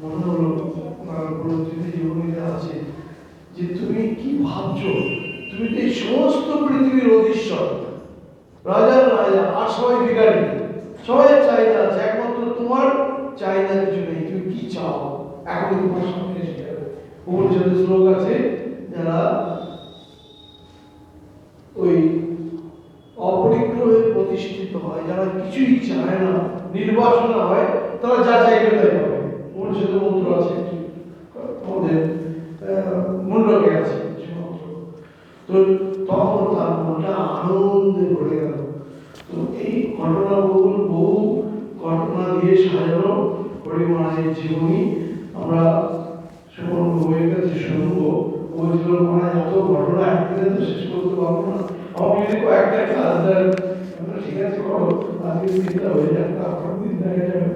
মনে হলো জীবনীতে আছে যে তুমি কি ভাবছো, তুমি তো এই সমস্ত পৃথিবীর অধীশ্বর, রাজার রাজা, আর সবাই ভিখারি, সবাই চাহিদা আছে, একমাত্র তোমার চাহিদা কিছু নেই। তুমি কি চাও? এখন তোমার সামনে এসে যাবে। উপনিষদের শ্লোক আছে, যারা ওই অপরিগ্রহে প্রতিষ্ঠিত হয়, যারা কিছুই চায় না, নির্বাসনা হয়, তারা যা চাইবে তাই পাবে। উপনিষদের মন্ত্র আছে, আমাদের মুন্ডকে আছে মন্ত্র। তো তখন তার মনটা আনন্দে ভরে গেল। তো এই ঘটনা বহু ঘটনা দিয়ে সাজানো হরি মহারাজের জীবনী আমরা সুবর্ণ বইয়ের কাছে শুনবো। বলছিল মহারাজ এত ঘটনা একদিনে তো শেষ করতে পারবো না, আমি যদি কয়েকটা ক্লাস দেন ঠিক আছে করো, আজকে চিন্তা হয়ে যাক, তারপর দিন দেখা যাবে।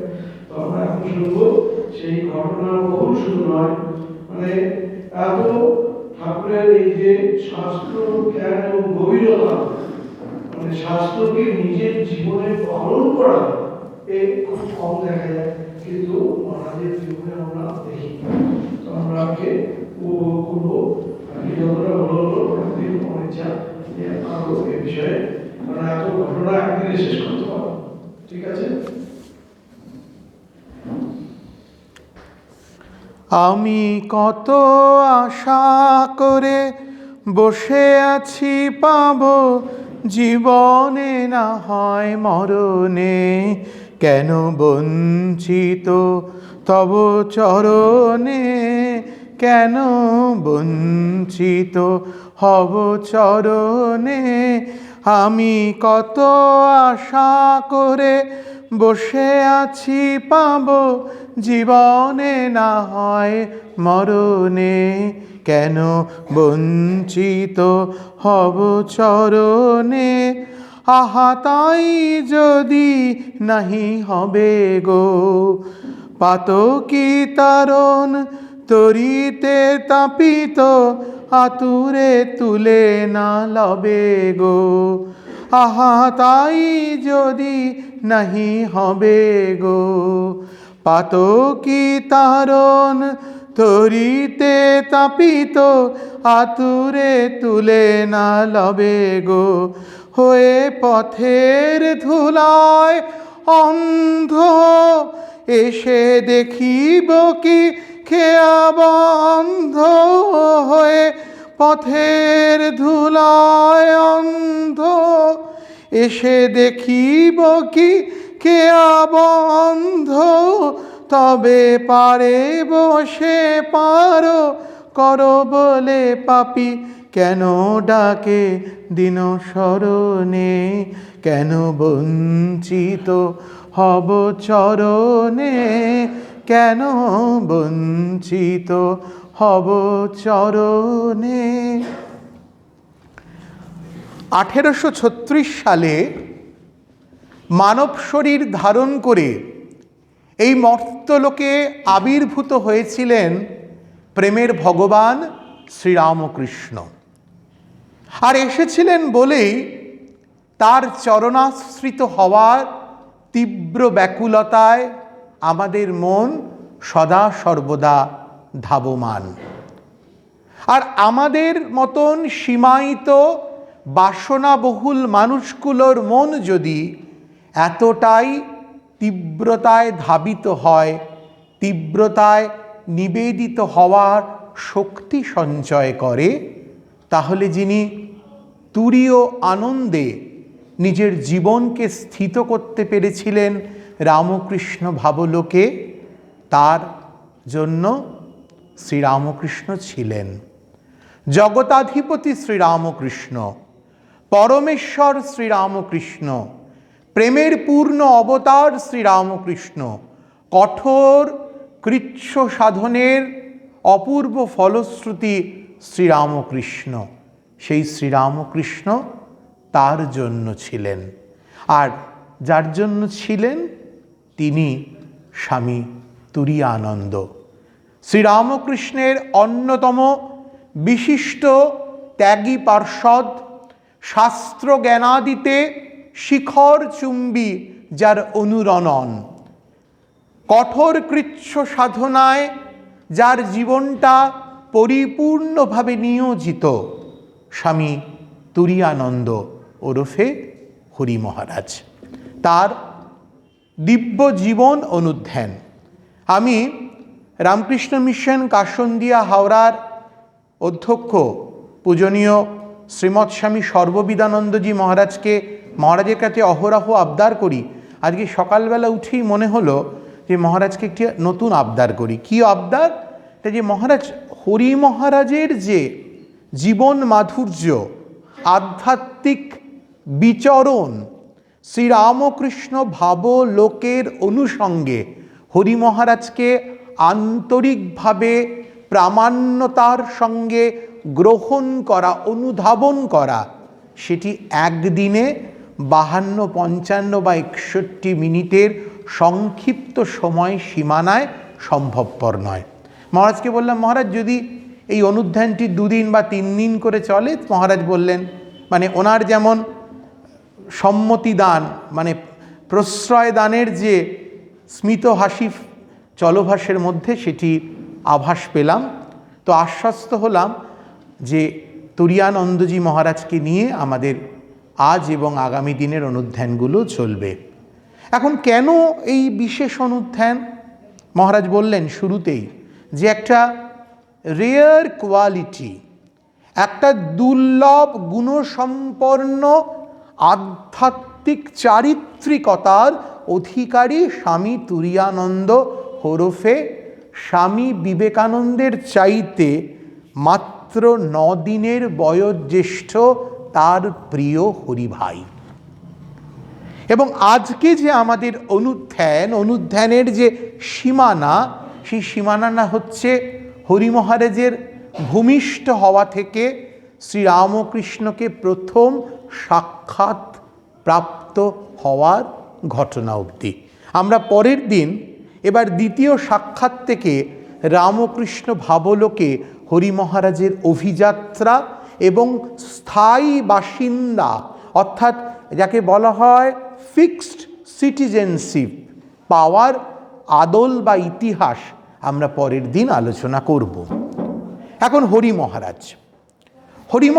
তো আমরা এখন শুনবো সেই ঘটনা। বহু শুধু নয়, মানে এত ঠাকুরের এই যে শাস্ত্র জ্ঞান এবং গভীরতা, মানে শাস্ত্রকে নিজের জীবনে পালন করা, এ খুব কম দেখা যায়, কিন্তু মহারাজের জীবনে আমরা দেখি। তো আমরা আগে উপভোগ করবো, আমি যতটা ভালো হলো প্রতিদিন মনে ইচ্ছা যে আরো এ বিষয়ে, কারণ এত ঘটনা একদিনে শেষ করতে পারবো। ঠিক আছে? আমি কত আশা করে বসে আছি পাব জীবনে না হয় মরণে, কেন বঞ্চিত তব চরণে, কেন বঞ্চিত হব চরণে। আমি কত আশা করে বসে আছি পাব জীবনে না হয় মরণে, কেন বঞ্চিত হব চরণে। আহা তাই যদি নাহি হবে গো পাতকি তারণ, তরিতে তাপিত আতুরে তুলে না লবে গো। আহা তাই যদি নাহি হবে গো পাতকি তারণ, তরিতে তাপিত আতুরে তুলে না লবে গো। হয়ে পথের ধুলায় অন্ধ এসে দেখিব কি খেয়া বন্ধ, হয়ে পথের ধুলায় অন্ধ এসে দেখিব কি খেয়া বন্ধ। তবে পারে বসে পারো করো বলে পাপি কেন ডাকে দিন স্মরণে, কেন বঞ্চিত হব চরণে, কেন বঞ্চিত হব চরণে। 1836 সালে মানব শরীর ধারণ করে এই মর্ত্যলোকে আবির্ভূত হয়েছিলেন প্রেমের ভগবান শ্রীরামকৃষ্ণ। আর এসেছিলেন বলেই তার চরণাশ্রিত হওয়ার তীব্র ব্যাকুলতায় আমাদের মন সদা সর্বদা ধাবমান। আর আমাদের মতন সীমায়িত বাসনাবহুল মানুষগুলোর মন যদি এতটাই তীব্রতায় ধাবিত হয়, তীব্রতায় নিবেদিত হওয়ার শক্তি সঞ্চয় করে, তাহলে যিনি তুরীয় আনন্দে নিজের জীবনকে স্থিত করতে পেরেছিলেন রামকৃষ্ণ ভাবলোকে, তার জন্য শ্রীরামকৃষ্ণ ছিলেন। জগতাধিপতি শ্রীরামকৃষ্ণ, পরমেশ্বর শ্রীরামকৃষ্ণ, প্রেমের পূর্ণ অবতার শ্রীরামকৃষ্ণ, কঠোর কৃচ্ছ সাধনের অপূর্ব ফলশ্রুতি শ্রীরামকৃষ্ণ। সেই শ্রীরামকৃষ্ণ তার জন্য ছিলেন, আর যার জন্য ছিলেন তিনি স্বামী তুরীয়ানন্দ। শ্রীরামকৃষ্ণের অন্যতম বিশিষ্ট ত্যাগী পার্ষদ, শাস্ত্র জ্ঞানাদিতে শিখর চুম্বী যার অনুরণন, কঠোর কৃচ্ছ সাধনায় যার জীবনটা পরিপূর্ণভাবে নিয়োজিত, স্বামী তুরীয়ানন্দ ওরফে হরি মহারাজ, তার দিব্য জীবন অনুধ্যান। আমি রামকৃষ্ণ মিশন কাশন্দিয়া হাওড়ার অধ্যক্ষ পূজনীয় শ্রীমৎ স্বামী সর্ববিদানন্দজি মহারাজের কাছে অহরহ আবদার করি। আজকে সকালবেলা উঠেই মনে হলো যে মহারাজকে একটি নতুন আবদার করি। কি আবদার? যে মহারাজ, হরি মহারাজের যে জীবন মাধুর্য, আধ্যাত্মিক বিচরণ, শ্রীরামকৃষ্ণ ভাবলোকের অনুষঙ্গে হরি মহারাজকে আন্তরিকভাবে প্রামাণ্যতার সঙ্গে গ্রহণ করা, অনুধাবন করা, সেটি একদিনে 52, 55 বা 61 মিনিটের সংক্ষিপ্ত সময় সীমানায় সম্ভবপর নয়। মহারাজকে বললাম, মহারাজ যদি এই অনুধ্যানটি 2 দিন বা 3 দিন করে চলে। মহারাজ বললেন, মানে ওনার যেমন সম্মতি দান, মানে প্রশ্রয় দানের যে স্মিত হাসি চলভাসের মধ্যে সেটি আভাস পেলাম। তো আশ্বস্ত হলাম যে তুরীয়ানন্দজি মহারাজকে নিয়ে আমাদের আজ এবং আগামী দিনের অনুধ্যানগুলো চলবে। এখন কেন এই বিশেষ অনুধ্যান? মহারাজ বললেন শুরুতেই যে একটা রেয়ার কোয়ালিটি, একটা দুর্লভ গুণসম্পন্ন আধ্যাত্মিক চারিত্রিকতার অধিকারী স্বামী তুরীয়ানন্দ ওরফে স্বামী বিবেকানন্দের চাইতে মাত্র 9 দিনের বয়োজ্যেষ্ঠ তার প্রিয় হরিভাই। এবং আজকে যে আমাদের অনুধ্যানের যে সীমানা, সেই সীমানা হচ্ছে হরি মহারাজের ভূমিষ্ঠ হওয়া থেকে শ্রীরামকৃষ্ণকে প্রথম সাক্ষাৎ প্রাপ্ত হওয়ার ঘটনা অবধি। আমরা পরের দিন এবার দ্বিতীয় সাক্ষাৎ থেকে রামকৃষ্ণ ভাবলোকে হরি মহারাজের অভিযাত্রা এবং স্থায়ী বাসিন্দা, অর্থাৎ যাকে বলা হয় ফিক্সড সিটিজেনশিপ পাওয়ার আদল বা ইতিহাস আমরা পরের দিন আলোচনা করব। এখন হরি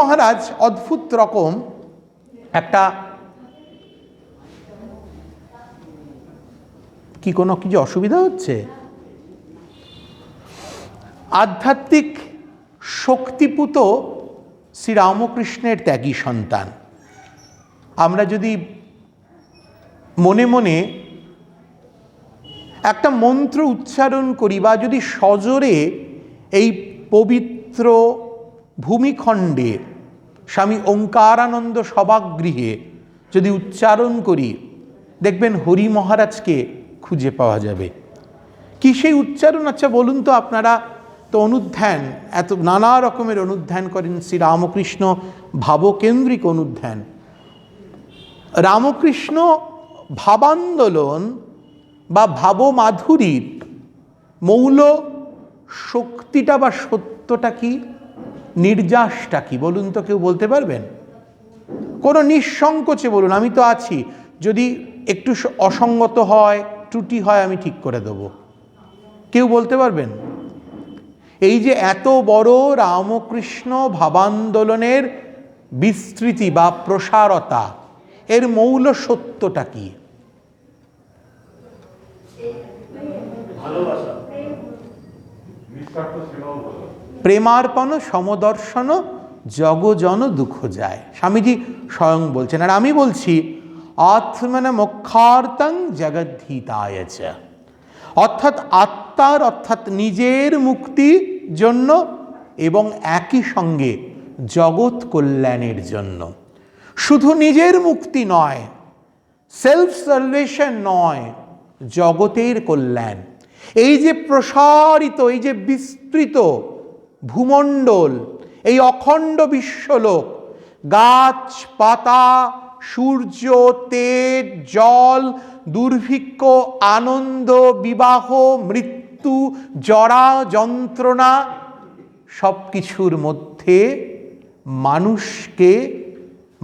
মহারাজ অদ্ভুত রকম একটা কিছু অসুবিধা হচ্ছে? আধ্যাত্মিক শক্তিপুত শ্রীরামকৃষ্ণের ত্যাগী সন্তান। আমরা যদি মনে মনে একটা মন্ত্র উচ্চারণ করি বা যদি সজোরে এই পবিত্র ভূমিখণ্ডে স্বামী ওঙ্কারানন্দ সভাগৃহে যদি উচ্চারণ করি, দেখবেন হরি মহারাজকে খুঁজে পাওয়া যাবে। কি সেই উচ্চারণ? আচ্ছা বলুন তো আপনারা, তো অনুধ্যান, এত নানা রকমের অনুধ্যান করেন, শ্রীরামকৃষ্ণ ভাবকেন্দ্রিক অনুধ্যান। রামকৃষ্ণ ভাবান্দোলন বা ভাবমাধুরীর মৌল শক্তিটা বা সত্যটা কি, নির্যাসটা কি বলুন তো? কেউ বলতে পারবেন? কোনো নিঃসংকোচে বলুন, আমি তো আছি। যদি একটু অসঙ্গত হয়, ত্রুটি হয়, আমি ঠিক করে দেব। কেউ বলতে পারবেন? এই যে এত বড় রামকৃষ্ণ ভাবান্দোলনের বিস্তৃতি বা প্রসারতা, এর মৌল সত্যটা কি? প্রেমার্পণ সমদর্শন জগজন দুঃখ যায়, স্বামীজি স্বয়ং বলছেন। আর আমি বলছি আত্মন মোক্ষার্থং জগদ্ধিতায় চ, অর্থাৎ আত্মার, অর্থাৎ নিজের মুক্তির জন্য এবং একই সঙ্গে জগৎ কল্যাণের জন্য। শুধু নিজের মুক্তি নয়, সেলফ সালভেশন নয়, জগতের কল্যাণ। এই যে প্রসারিত, এই যে বিস্তৃত ভূমণ্ডল, এই অখণ্ড বিশ্বলোক, গাছ পাতা, সূর্য, তেজ, জল, দুর্ভিক্ষ, আনন্দ, বিবাহ, মৃত্যু, জরা, যন্ত্রণা, সব কিছুর মধ্যে মানুষকে,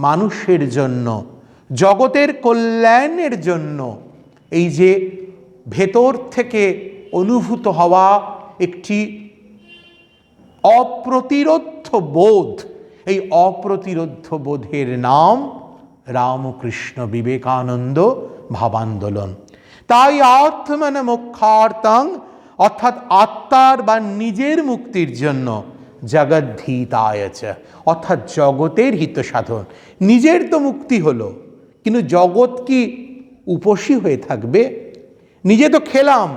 মানুষের জন্য, জগতের কল্যাণের জন্য এই যে ভেতর থেকে অনুভূত হওয়া একটি অপ্রতিরোধ্য বোধ, এই অপ্রতিরোধ্য বোধের নাম রামকৃষ্ণ বিবেকানন্দ ভাবান্দোলন। তাই আত্মন মোক্ষার্থং, অর্থাৎ আত্মার বা নিজের মুক্তির জন্য, জগদ্ধিতায় চ, অর্থাৎ জগতের হিত সাধন। নিজের তো মুক্তি হলো, কিন্তু জগৎ কি উপসী হয়ে থাকবে? নিজে তো খেলাম,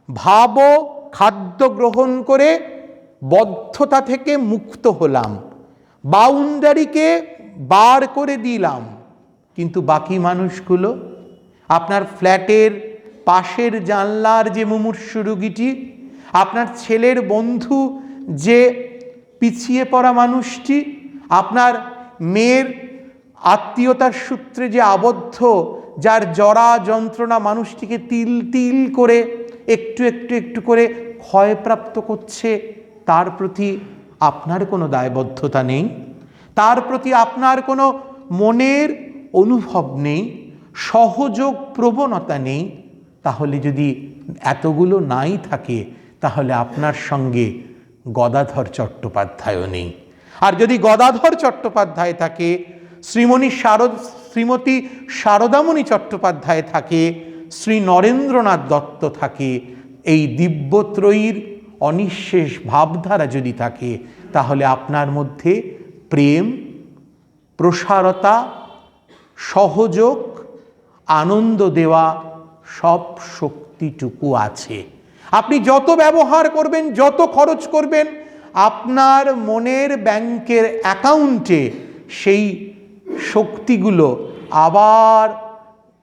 ভাবো খাদ্য গ্রহণ করে বদ্ধতা থেকে মুক্ত হলাম, বাউন্ডারিকে বার করে দিলাম, কিন্তু বাকি মানুষগুলো, আপনার ফ্ল্যাটের পাশের জানলার যে মুমূর্ষু রোগীটি, আপনার ছেলের বন্ধু যে পিছিয়ে পড়া মানুষটি, আপনার মেয়ের আত্মীয়তার সূত্রে যে আবদ্ধ, যার জরা যন্ত্রণা মানুষটিকে তিল তিল করে একটু একটু একটু করে ক্ষয়প্রাপ্ত করছে, তার প্রতি আপনার কোনো দায়বদ্ধতা নেই? তার প্রতি আপনার কোনো মনের অনুভব নেই, সহযোগ প্রবণতা নেই? তাহলে যদি এতগুলো নাই থাকে, তাহলে আপনার সঙ্গে গদাধর চট্টোপাধ্যায়ও নেই। আর যদি গদাধর চট্টোপাধ্যায় থাকে, শ্রীমতী শারদামণি চট্টোপাধ্যায় থাকে, শ্রী নরেন্দ্রনাথ দত্ত থাকে, এই দিব্যত্রয়ীর অনিঃশেষ ভাবধারা যদি থাকে, তাহলে আপনার মধ্যে প্রেম, প্রসারতা, সহযোগ, আনন্দ দেওয়া সব শক্তিটুকু আছে। আপনি যত ব্যবহার করবেন, যত খরচ করবেন, আপনার মনের ব্যাংকের অ্যাকাউন্টে সেই শক্তিগুলো আবার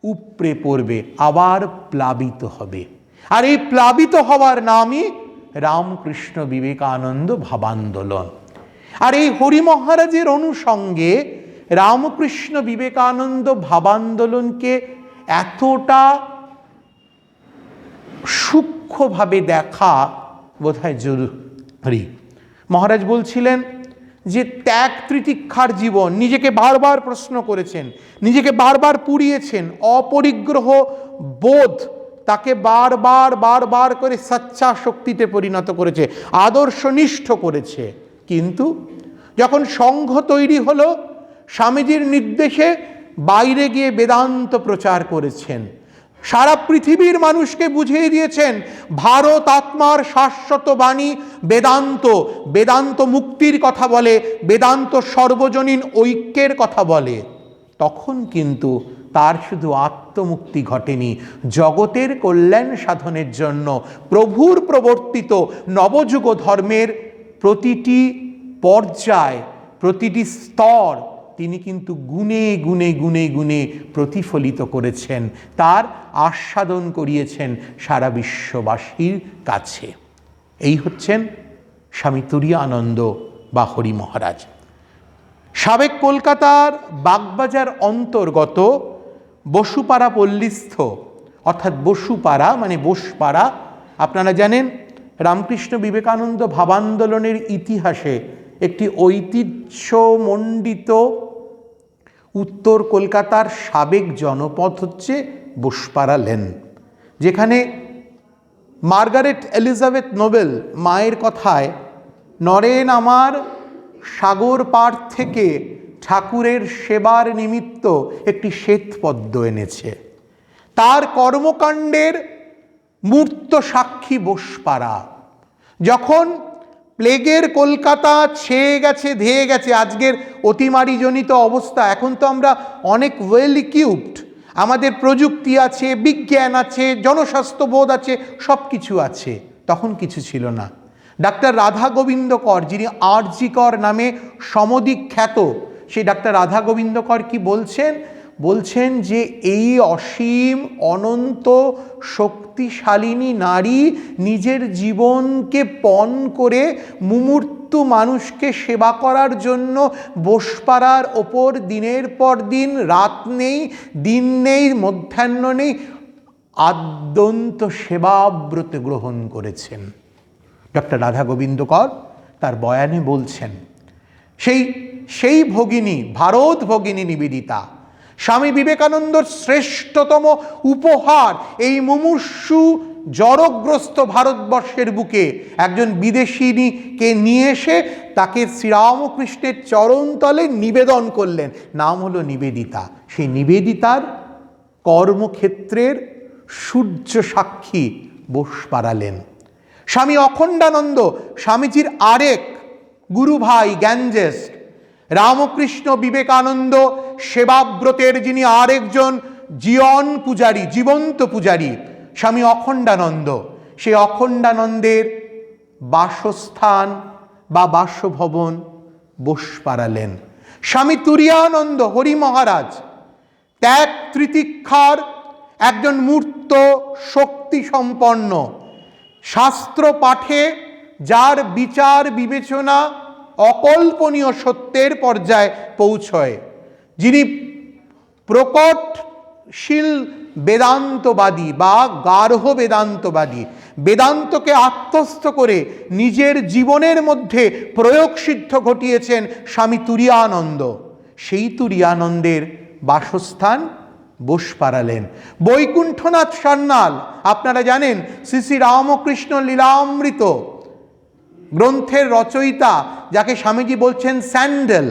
উপড়ে পড়বে, আবার প্লাবিত হবে। আর এই প্লাবিত হওয়ার নামই রামকৃষ্ণ বিবেকানন্দ ভাবান্দোলন। আর এই হরি মহারাজের অনুষঙ্গে রামকৃষ্ণ বিবেকানন্দ ভাবান্দোলনকে এতটা সূক্ষ্মভাবে দেখা বোধহয় জরুরি। মহারাজ বলছিলেন যে ত্যাগ তিতিক্ষার জীবন, নিজেকে বারবার প্রশ্ন করেছেন, নিজেকে বারবার পুড়িয়েছেন, অপরিগ্রহ বোধ তাকে বারবার বারবার করে সচ্চা শক্তিতে পরিণত করেছে, আদর্শনিষ্ঠ করেছে। কিন্তু যখন সংঘ তৈরি হলো, স্বামীজির নির্দেশে বাইরে গিয়ে বেদান্ত প্রচার করেছেন, সারা পৃথিবীর মানুষকে বুঝিয়ে দিয়েছেন ভারত আত্মার শাশ্বত বাণী বেদান্ত। বেদান্ত মুক্তির কথা বলে, বেদান্ত সর্বজনীন ঐক্যের কথা বলে। তখন কিন্তু তার শুধু আত্মমুক্তি ঘটেনি, জগতের কল্যাণ সাধনের জন্য প্রভুর প্রবর্তিত নবযুগ ধর্মের প্রতিটি পর্যায়, প্রতিটি স্তর তিনি কিন্তু গুণে গুণে গুণে গুণে প্রতিফলিত করেছেন, তার আস্বাদন করিয়েছেন সারা বিশ্ববাসীর কাছে। এই হচ্ছেন স্বামী তুরীয়ানন্দ বা হরি মহারাজ। সাবেক কলকাতার বাগবাজার অন্তর্গত বসুপাড়া পল্লীস্থ, অর্থাৎ বসুপাড়া মানে বোসপাড়া, আপনারা জানেন রামকৃষ্ণ বিবেকানন্দ ভাবান্দোলনের ইতিহাসে একটি ঐতিহ্যমণ্ডিত উত্তর কলকাতার সাবেক জনপদ হচ্ছে বোসপাড়া লেন, যেখানে মার্গারেট এলিজাবেথ নোবেল মায়ের কথায় নরেন আমার সাগর পাড় থেকে ঠাকুরের সেবার নিমিত্ত একটি শ্বেতপদ্ম এনেছে। তার কর্মকাণ্ডের মূর্ত সাক্ষী বোসপাড়া। যখন প্লেগের কলকাতা ছেয়ে গেছে, ধেয়ে গেছে, আজকের অতিমারিজনিত অবস্থা, এখন তো আমরা অনেক ওয়েল ইকুইপড, আমাদের প্রযুক্তি আছে, বিজ্ঞান আছে, জনস্বাস্থ্যবোধ আছে, সব কিছু আছে। তখন কিছু ছিল না। ডাক্তার রাধা গোবিন্দ কর, যিনি আরজি কর নামে সমধিক খ্যাত, সেই ডাক্তার রাধা গোবিন্দ কর কি বলছেন? বলছেন যে এই অসীম অনন্ত শক্তিশালিনী নারী নিজের জীবনকে পণ করে মুমূর্তু মানুষকে সেবা করার জন্য বোসপাড়ার ওপর দিনের পর দিন, রাত নেই, দিন নেই, মধ্যাহ্ন নেই, আদ্যন্ত সেবাব্রত গ্রহণ করেছেন। ডক্টর রাধা গোবিন্দ কর তার বয়ানে বলছেন সেই ভগিনী, ভারত ভগিনী নিবেদিতা, স্বামী বিবেকানন্দর শ্রেষ্ঠতম উপহার এই মুমূর্ষু জড়গ্রস্ত ভারতবর্ষের বুকে একজন বিদেশিনীকে নিয়ে এসে তাকে শ্রীরামকৃষ্ণের চরণতলে নিবেদন করলেন। নাম হলো নিবেদিতা। সেই নিবেদিতার কর্মক্ষেত্রের সূর্য সাক্ষী বোস পাড়ালেন। স্বামী অখণ্ডানন্দ স্বামীজির আরেক গুরু ভাই গ্যাঞ্জেস, রামকৃষ্ণ বিবেকানন্দ সেবাব্রতের যিনি আরেকজন জীবন পূজারী, জীবন্ত পূজারী, স্বামী অখণ্ডানন্দ, সেই অখণ্ডানন্দের বাসস্থান বা বাসভবন বোস পাড়ালেন। স্বামী তুরীয়ানন্দ হরি মহারাজ ত্যাগ ত্রিতিক্ষার একজন মূর্ত শক্তি সম্পন্ন, শাস্ত্র পাঠে যার বিচার বিবেচনা অকল্পনীয় সত্যের পর্যায়ে পৌঁছয়, যিনি প্রকটশীল বেদান্তবাদী বা গার্হ বেদান্তবাদী, বেদান্তকে আত্মস্থ করে নিজের জীবনের মধ্যে প্রয়োগসিদ্ধ ঘটিয়েছেন স্বামী তুরীয়ানন্দ। সেই তুরীয়ানন্দের বাসস্থান বোস পাড়ালেন। বৈকুণ্ঠনাথ সান্যাল, আপনারা জানেন শ্রী শ্রী রামকৃষ্ণ লীলামৃত গ্রন্থের রচয়িতা, যাকে স্বামীজি বলছেন স্যান্ডেল,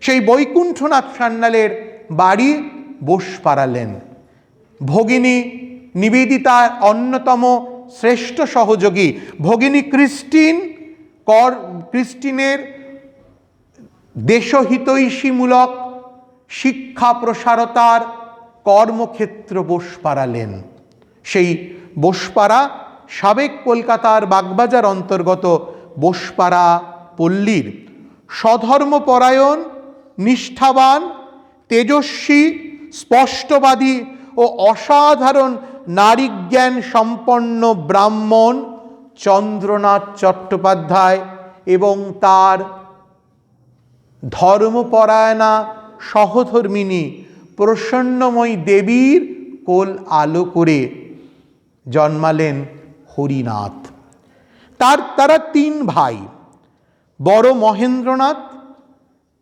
সেই বৈকুণ্ঠনাথ সান্যালের বাড়ি বোস পাড়ালেন। ভগিনী নিবেদিতার অন্যতম শ্রেষ্ঠ সহযোগী ভগিনী ক্রিস্টিনের দেশহিতৈষীমূলক শিক্ষা প্রসারতার কর্মক্ষেত্র বোস পাড়ালেন। সেই বোসপাড়া সাবেক কলকাতার বাগবাজার অন্তর্গত বোসপাড়া পল্লীর স্বধর্মপরায়ণ, নিষ্ঠাবান, তেজস্বী, স্পষ্টবাদী ও অসাধারণ নারীজ্ঞান সম্পন্ন ব্রাহ্মণ চন্দ্রনাথ চট্টোপাধ্যায় এবং তার ধর্মপরায়ণা সহধর্মিনী প্রসন্নময়ী দেবীর কোল আলো করে জন্মালেন হরিনাথ। তারা তিন ভাই, বড় মহেন্দ্রনাথ,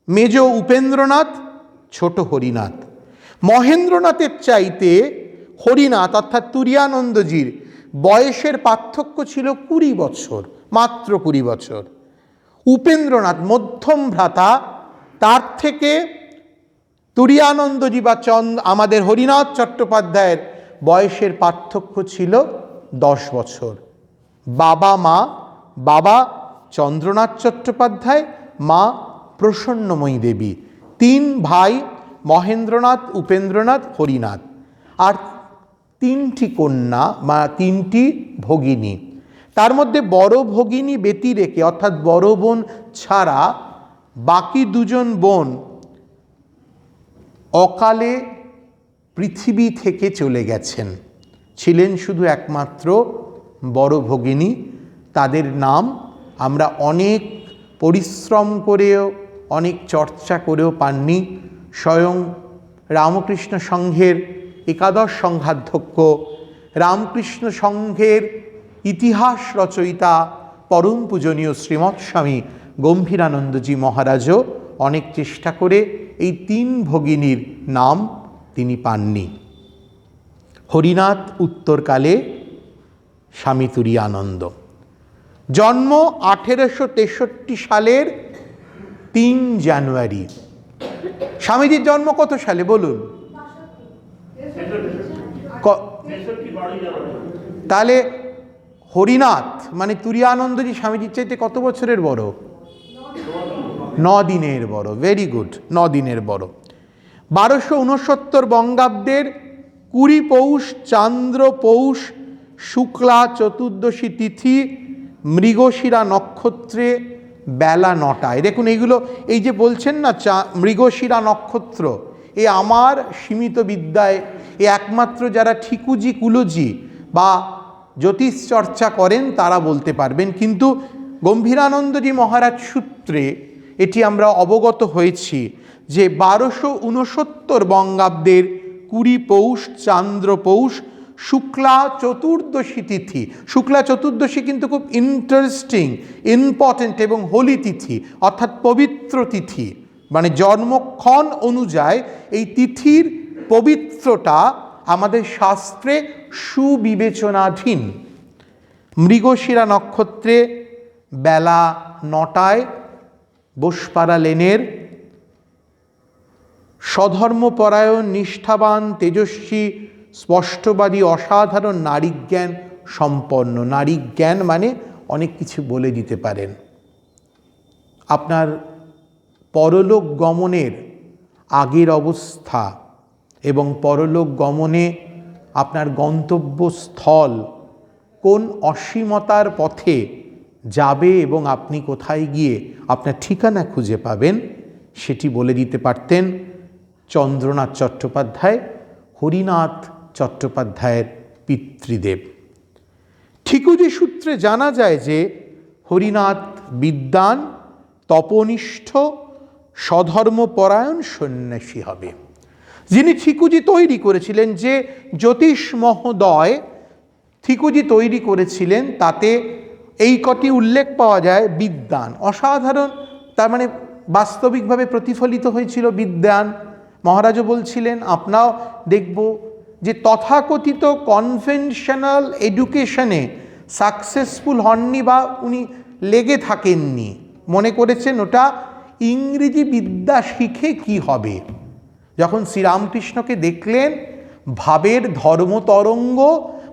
মেজ উপেন্দ্রনাথ, ছোট হরিনাথ। মহেন্দ্রনাথের চাইতে হরিনাথ অর্থাৎ তুরীয়ানন্দজির বয়সের পার্থক্য ছিল 20 বছর, মাত্র 20 বছর। উপেন্দ্রনাথ মধ্যম ভ্রাতা, তার থেকে তুরীয়ানন্দজি বা আমাদের হরিনাথ চট্টোপাধ্যায়ের বয়সের পার্থক্য ছিল 10 বছর। বাবা চন্দ্রনাথ চট্টোপাধ্যায়, মা প্রসন্নময়ী দেবী। তিন ভাই, মহেন্দ্রনাথ, উপেন্দ্রনাথ, হরিনাথ, আর 3টি কন্যা বা 3টি ভগিনী। তার মধ্যে বড় ভগিনী ব্যতিরেকে অর্থাৎ বড় বোন ছাড়া বাকি 2জন বোন অকালে পৃথিবী থেকে চলে গেছেন। ছিলেন শুধু একমাত্র বড় ভগিনী। তাদের নাম আমরা অনেক পরিশ্রম করেও অনেক চর্চা করেও পাননি। স্বয়ং রামকৃষ্ণ সংঘের একাদশ সংঘাধ্যক্ষ, রামকৃষ্ণ সংঘের ইতিহাস রচয়িতা পরম পূজনীয় শ্রীমৎ স্বামী গম্ভীরানন্দজি মহারাজও অনেক চেষ্টা করে এই 3 ভগিনীর নাম তিনি পাননি। হরিনাথ উত্তরকালে স্বামী তুরীয়ানন্দ। জন্ম 1863 সালের 3 জানুয়ারি। স্বামীজির জন্ম কত সালে বলুন? তাহলে হরিনাথ মানে তুরীয়ানন্দজি স্বামীজির চাইতে কত বছরের বড়? 9 দিনের বড়। ভেরি গুড, 9 দিনের বড়। 1269 বঙ্গাব্দের 20 পৌষ, চান্দ্র পৌষ শুক্লা চতুর্দশী তিথি, মৃগশিরা নক্ষত্রে বেলা 9টায়। দেখুন এইগুলো, এই যে বলছেন না মৃগশিরা নক্ষত্র, এ আমার সীমিত বিদ্যায় এ একমাত্র যারা ঠিকুজি কুলজি বা জ্যোতিষ চর্চা করেন তারা বলতে পারবেন, কিন্তু গম্ভীরানন্দজি মহারাজ সূত্রে এটি আমরা অবগত হয়েছি যে 1269 বঙ্গাব্দের 20 পৌষ, চান্দ্র পৌষ শুক্লা চতুর্দশী তিথি। শুক্লা চতুর্দশী কিন্তু খুব ইন্টারেস্টিং, ইম্পর্টেন্ট এবং হোলি তিথি, অর্থাৎ পবিত্র তিথি। মানে জন্মক্ষণ অনুযায়ী এই তিথির পবিত্রতা আমাদের শাস্ত্রে সুবিবেচনাধীন। মৃগশিরা নক্ষত্রে বেলা 9টায় বোসপাড়া লেনের স্বধর্মপরায়ণ, নিষ্ঠাবান, তেজস্বী, স্পষ্টবাদী, অসাধারণ নারীজ্ঞান সম্পন্ন। নারীজ্ঞান মানে অনেক কিছু বলে দিতে পারেন। আপনার পরলোক গমনের আগের অবস্থা এবং পরলোক গমনে আপনার গন্তব্যস্থল কোন অসীমতার পথে যাবে এবং আপনি কোথায় গিয়ে আপনার ঠিকানা খুঁজে পাবেন সেটি বলে দিতে পারতেন চন্দ্রনাথ চট্টোপাধ্যায়, হরিনাথ চট্টোপাধ্যায়ের পিতৃদেব। ঠিকুজি সূত্রে জানা যায় যে হরিনাথ বিদ্বান, তপনিষ্ঠ, স্বধর্মপরায়ণ সন্ন্যাসী হবে। যিনি ঠিকুজি তৈরি করেছিলেন, যে জ্যোতিষ মহোদয় ঠিকুজি তৈরি করেছিলেন, তাতে এই কটি উল্লেখ পাওয়া যায়। বিদ্বান, অসাধারণ, তার মানে বাস্তবিকভাবে প্রতিফলিত হয়েছিল বিদ্বান। মহারাজও বলছিলেন, আপনারাও দেখব যে তথাকথিত কনভেনশনাল এডুকেশনে সাকসেসফুল হননি বা উনি লেগে থাকেননি, মনে করেছেন ওটা ইংরেজি বিদ্যা শিখে কি হবে। যখন শ্রীরামকৃষ্ণকে দেখলেন ভাবের ধর্মতরঙ্গ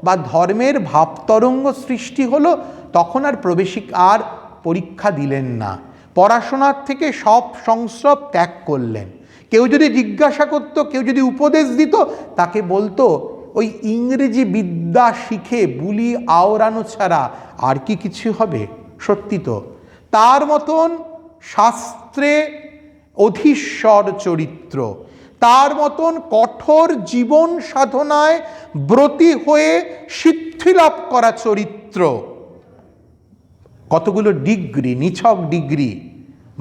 বা ধর্মের ভাবতরঙ্গ সৃষ্টি হলো, তখন আর প্রবেশিকার পরীক্ষা দিলেন না, পড়াশোনার থেকে সব সংস্রব ত্যাগ করলেন। কেউ যদি জিজ্ঞাসা করত, কেউ যদি উপদেশ দিত, তাকে বলতো ওই ইংরেজি বিদ্যা শিখে বুলি আওড়ানো ছাড়া আর কি কিছু হবে? সত্যি তো। তার মতন শাস্ত্রে অধীশ্বর চরিত্র, তার মতন কঠোর জীবন সাধনায় ব্রতী হয়ে সিদ্ধি লাভ করা চরিত্র, কতগুলো ডিগ্রি, নিছক ডিগ্রি,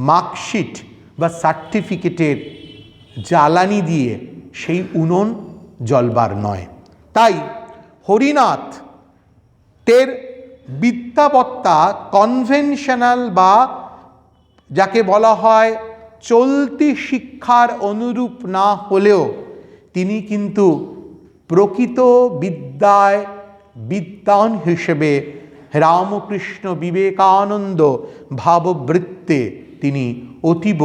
মার্কশিট বা সার্টিফিকেটের জ্বালানি দিয়ে সেই উনুন জ্বলবার নয়। তাই হরিনাথ তের বিদ্যাবত্তা কনভেনশনাল বা যাকে বলা হয় চলতি শিক্ষার অনুরূপ না হলেও তিনি কিন্তু প্রকৃত বিদ্যায় বিদ্বান হিসেবে রামকৃষ্ণ বিবেকানন্দ ভাববৃত্তে তিনি অতীব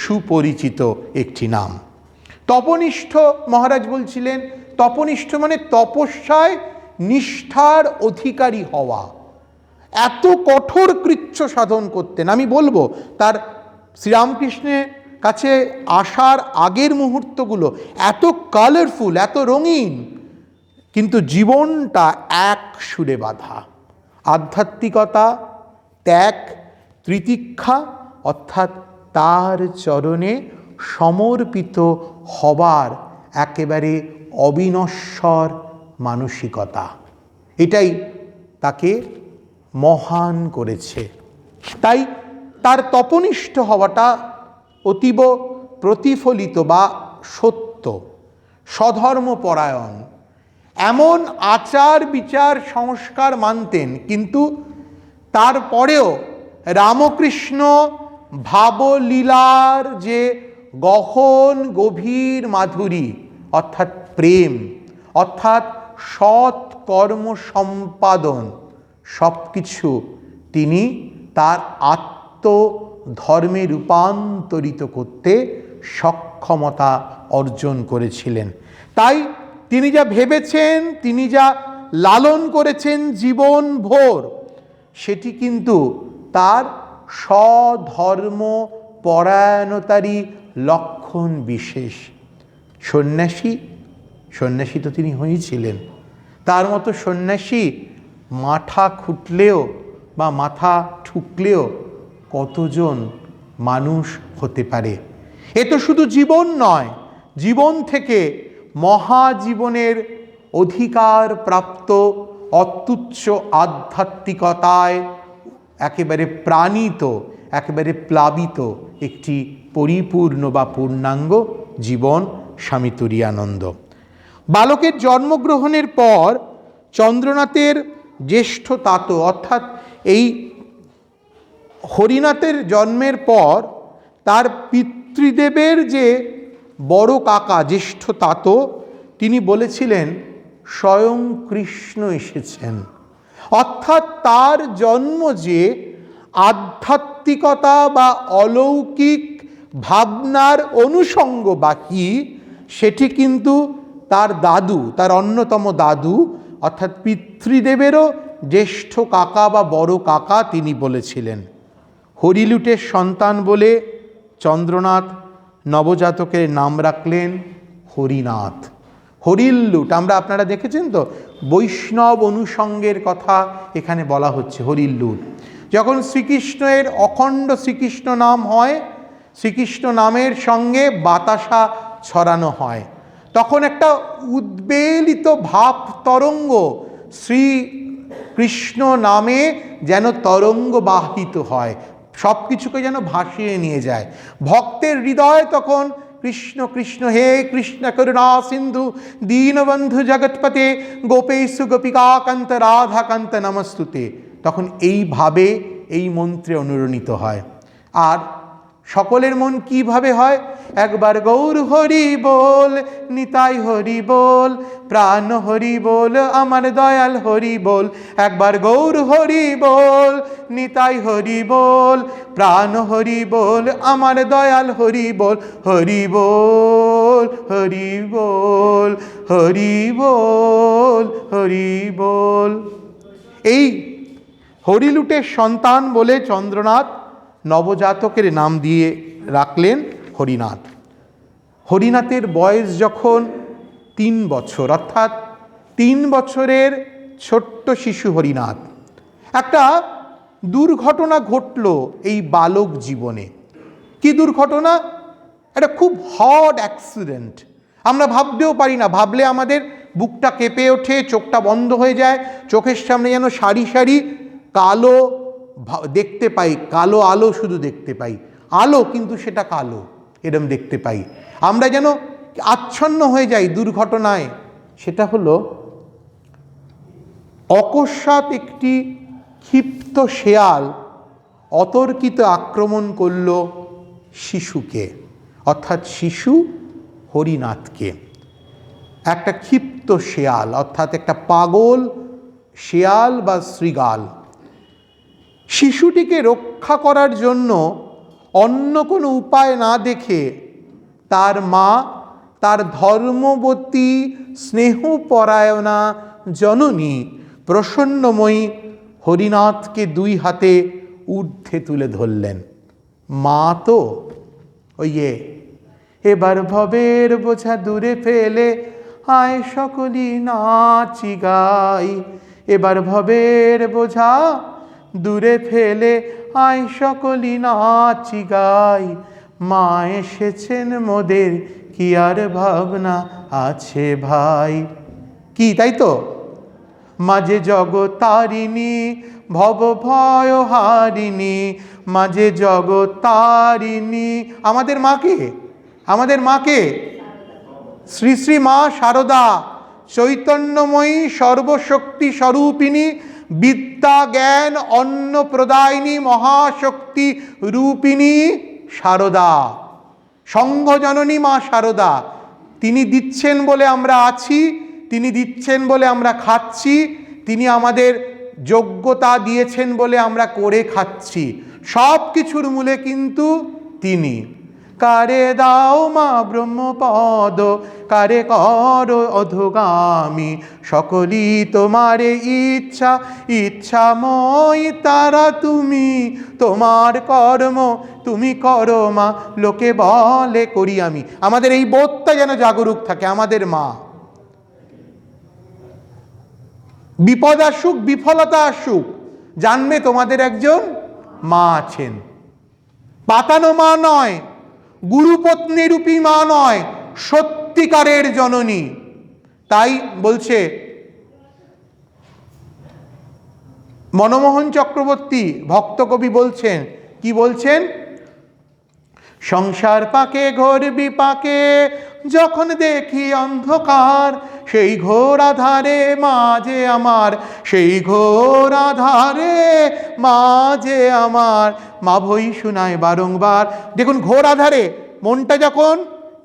সুপরিচিত একটি নাম। তপনিষ্ঠ, মহারাজ বলছিলেন, তপনিষ্ঠ মানে তপস্যায় নিষ্ঠার অধিকারী হওয়া। এত কঠোর কৃচ্ছ সাধন করতেন। আমি বলবো তার শ্রীরামকৃষ্ণের কাছে আসার আগের মুহূর্তগুলো এত কালারফুল, এত রঙিন, কিন্তু জীবনটা এক সুরে বাঁধা। আধ্যাত্মিকতা, ত্যাগ, তিতিক্ষা, অর্থাৎ তার চরণে সমর্পিত হবার একেবারে অবিনশ্বর মানসিকতা, এটাই তাকে মহান করেছে। তাই তার তপনিষ্ঠ হওয়াটা অতীব প্রতিফলিত বা সত্য। স্বধর্মপরায়ণ, এমন আচার বিচার সংস্কার মানতেন, কিন্তু তারপরেও রামকৃষ্ণ ভাবলীলার যে গহন গভীর মাধুরী, অর্থাৎ প্রেম, অর্থাৎ সৎ কর্ম সম্পাদন, সব কিছু তিনি তার আত্মধর্মে রূপান্তরিত করতে সক্ষমতা অর্জন করেছিলেন। তাই তিনি যা ভেবেছেন, তিনি যা লালন করেছেন জীবন ভোর, সেটি কিন্তু তার স্বধর্ম পরায়ণতারই লক্ষণ বিশেষ। সন্ন্যাসী তো তিনি হয়েছিলেন। তার মতো সন্ন্যাসী মাথা খুঁটলেও বা মাথা ঠুকলেও কতজন মানুষ হতে পারে। এ তো শুধু জীবন নয়, জীবন থেকে মহাজীবনের অধিকার প্রাপ্ত অত্যুচ্চ আধ্যাত্মিকতায় একেবারে প্রাণিত, একেবারে প্লাবিত একটি পরিপূর্ণ বা পূর্ণাঙ্গ জীবন স্বামী তুরীয়ানন্দ। বালকের জন্মগ্রহণের পর চন্দ্রনাথের জ্যেষ্ঠ তাতো, অর্থাৎ এই হরিনাথের জন্মের পর তার পিতৃদেবের যে বড় কাকা জ্যেষ্ঠ তাতো তিনি বলেছিলেন স্বয়ং কৃষ্ণ এসেছেন, অর্থাৎ তার জন্ম যে আধ্যাত্মিকতা বা অলৌকিক ভাবনার অনুষঙ্গ বাকি, সেটি কিন্তু তার দাদু, তার অন্যতম দাদু অর্থাৎ পিতৃদেবেরও জ্যেষ্ঠ কাকা বা বড় কাকা তিনি বলেছিলেন। হরিলুটের সন্তান বলে চন্দ্রনাথ নবজাতকের নাম রাখলেন হরিনাথ। হরিল্লুট আমরা আপনারা দেখেছেন তো, বৈষ্ণব অনুষঙ্গের কথা এখানে বলা হচ্ছে। হরিল্লুট যখন শ্রীকৃষ্ণের অখণ্ড শ্রীকৃষ্ণ নাম হয়, শ্রীকৃষ্ণ নামের সঙ্গে বাতাসা ছড়ানো হয়, তখন একটা উদ্বেলিত ভাব তরঙ্গ শ্রীকৃষ্ণ নামে যেন তরঙ্গ বাহিত হয়, সব কিছুকে যেন ভাসিয়ে নিয়ে যায়। ভক্তের হৃদয় তখন কৃষ্ণ কৃষ্ণ হে কৃষ্ণ করুণা সিন্ধু দীনবন্ধু জগৎপতে গোপেশু গোপিকাকান্ত রাধাকান্ত নমস্তুতে, তখন এইভাবে এই মন্ত্রে অনুরণিত হয়। আর সকলের মন কিভাবে হয়? একবার গৌর হরি বল, নিতাই হরি বল, প্রাণ হরি বল, আমার দয়াল হরি বল। একবার গৌর হরি বল, নিতাই হরি বল, প্রাণ হরি বল, আমার দয়াল হরি বল। হরি বল, হরি বল, হরি বল, হরি বল। এই হরিলুটের সন্তান বলে চন্দ্রনাথ নবজাতকের নাম দিয়ে রাখলেন হরিনাথ। হরিনাথের বয়স যখন 3 বছর, অর্থাৎ 3 বছরের ছোট্ট শিশু হরিনাথ, একটা দুর্ঘটনা ঘটল এই বালক জীবনে। কি দুর্ঘটনা? একটা খুব হট অ্যাক্সিডেন্ট। আমরা ভাবতেও পারি না, ভাবলে আমাদের বুকটা কেঁপে ওঠে, চোখটা বন্ধ হয়ে যায়, চোখের সামনে যেন সারি সারি কালো দেখতে পাই, কালো আলো শুধু দেখতে পাই, আলো কিন্তু সেটা কালো, এরম দেখতে পাই। আমরা যেন আচ্ছন্ন হয়ে যাই দুর্ঘটনায়। সেটা হলো অকস্মাৎ একটি ক্ষিপ্ত শেয়াল অতর্কিত আক্রমণ করল শিশুকে, অর্থাৎ শিশু হরিনাথকে। একটা ক্ষিপ্ত শেয়াল, অর্থাৎ একটা পাগল শেয়াল বা শৃগাল। শিশুটিকে রক্ষা করার জন্য অন্য কোনো উপায় না দেখে তার মা, তার ধর্মবতী স্নেহপরায়ণা জননী প্রসন্নময়ী হরিনাথকে 2 হাতে ঊর্ধ্বে তুলে ধরলেন। মা তো এবার ভবের বোঝা দূরে ফেলে আয় সকলি নাচি গাই, এবার ভবের বোঝা দূরে ফেলে আয় সকলি নাচি গাই, মা এসেছেন মোদের কি আর ভাবনা আছে ভাই। কি তাই তো? মাঝে জগতারিণী ভব ভয় হারিণী, মাঝে জগতারিণী আমাদের মাকে, আমাদের মাকে শ্রী শ্রী মা শারদা, চৈতন্যময়ী সর্বশক্তি স্বরূপিণী, বিদ্যা জ্ঞান অন্ন প্রদায়িনী মহাশক্তি রূপিণী শারদা, সংঘজননী মা শারদা। তিনি দিচ্ছেন বলে আমরা আছি, তিনি দিচ্ছেন বলে আমরা খাচ্ছি, তিনি আমাদের যোগ্যতা দিয়েছেন বলে আমরা করে খাচ্ছি, সব কিছুর মূলে কিন্তু তিনি। কারে দাও মা ব্রহ্মপদ, কারে কর অধোগামী, সকলি তোমারে ইচ্ছা, ইচ্ছাময় তারা তুমি, তোমার কর্ম তুমি করো মা, লোকে বলে করি আমি। আমাদের এই বোধটা যেন জাগরুক থাকে। আমাদের মা, বিপদ আসুক বিফলতা আসুক, জানবে তোমাদের একজন মা আছেন। পাতানো মা নয়, গুরুপত্নী রূপী মা নয়, সত্যিকারের জননী। তাই বলছে মনমোহন চক্রবর্তী ভক্তকবি বলছেন, কি বলছেন? সংসার পাকে ঘোর বিপাকে যখন দেখি অন্ধকার, সেই ঘোর আধারে মাঝে আমার, সেই ঘোর আধারে মাঝে আমার, মা ভই শোনায় বারংবার। দেখুন, ঘোর আধারে মনটা যখন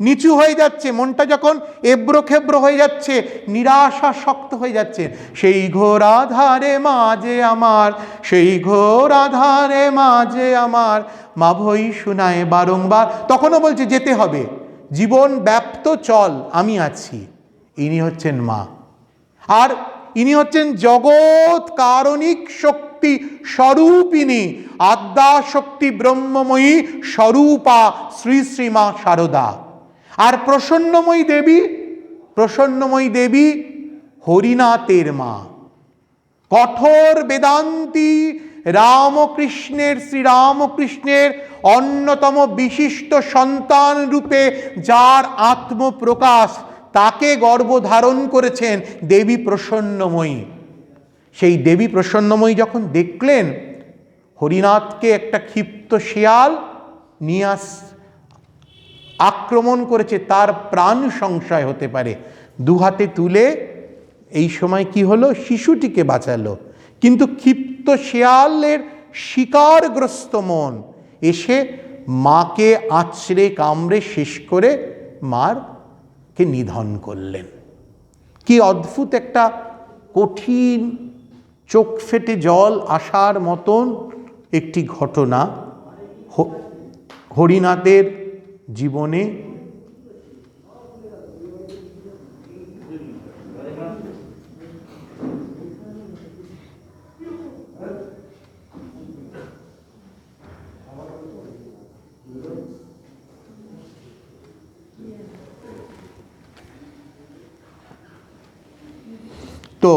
নিচু হয়ে যাচ্ছে, মনটা যখন এব্রো খেব্রো হয়ে যাচ্ছে, নিরাশা শক্ত হয়ে যাচ্ছে, সেই ঘোর আধারে মাঝে আমার, সেই ঘোর আধারে মাঝে আমার মা ভই শোনায় বারংবার, তখনও বলছে যেতে হবে, জীবন ব্যাপ্ত চল, আমি আছি। ইনি হচ্ছেন মা, আর ইনি হচ্ছেন জগৎ কারণিক শক্তি স্বরূপিণী, আদ্যা শক্তি ব্রহ্মময়ী স্বরূপা শ্রী শ্রী মা শারদা। আর প্রসন্নময়ী দেবী হরিনাথের মা, কঠোর বেদান্তি শ্রীরামকৃষ্ণের অন্যতম বিশিষ্ট সন্তান রূপে যার আত্মপ্রকাশ, তাকে গর্ভধারণ করেছেন দেবী প্রসন্নময়ী। সেই দেবী প্রসন্নময়ী যখন দেখলেন হরিনাথকে একটা ক্ষিপ্ত শিয়াল নিয়ে আক্রমণ করেছে, তার প্রাণ সংশয় হতে পারে, দুহাতে তুলে এই সময় কি হলো, শিশুটিকে বাঁচালো। কিন্তু ক্ষিপ্ত শিয়ালের শিকারগ্রস্ত মন এসে মাকে আঁচড়ে কামড়ে শেষ করে মারকে নিধন করলেন। কি অদ্ভুত একটা কঠিন, চোখ ফেটে জল আসার মতন একটি ঘটনা হরিনাথের জীবনে। তো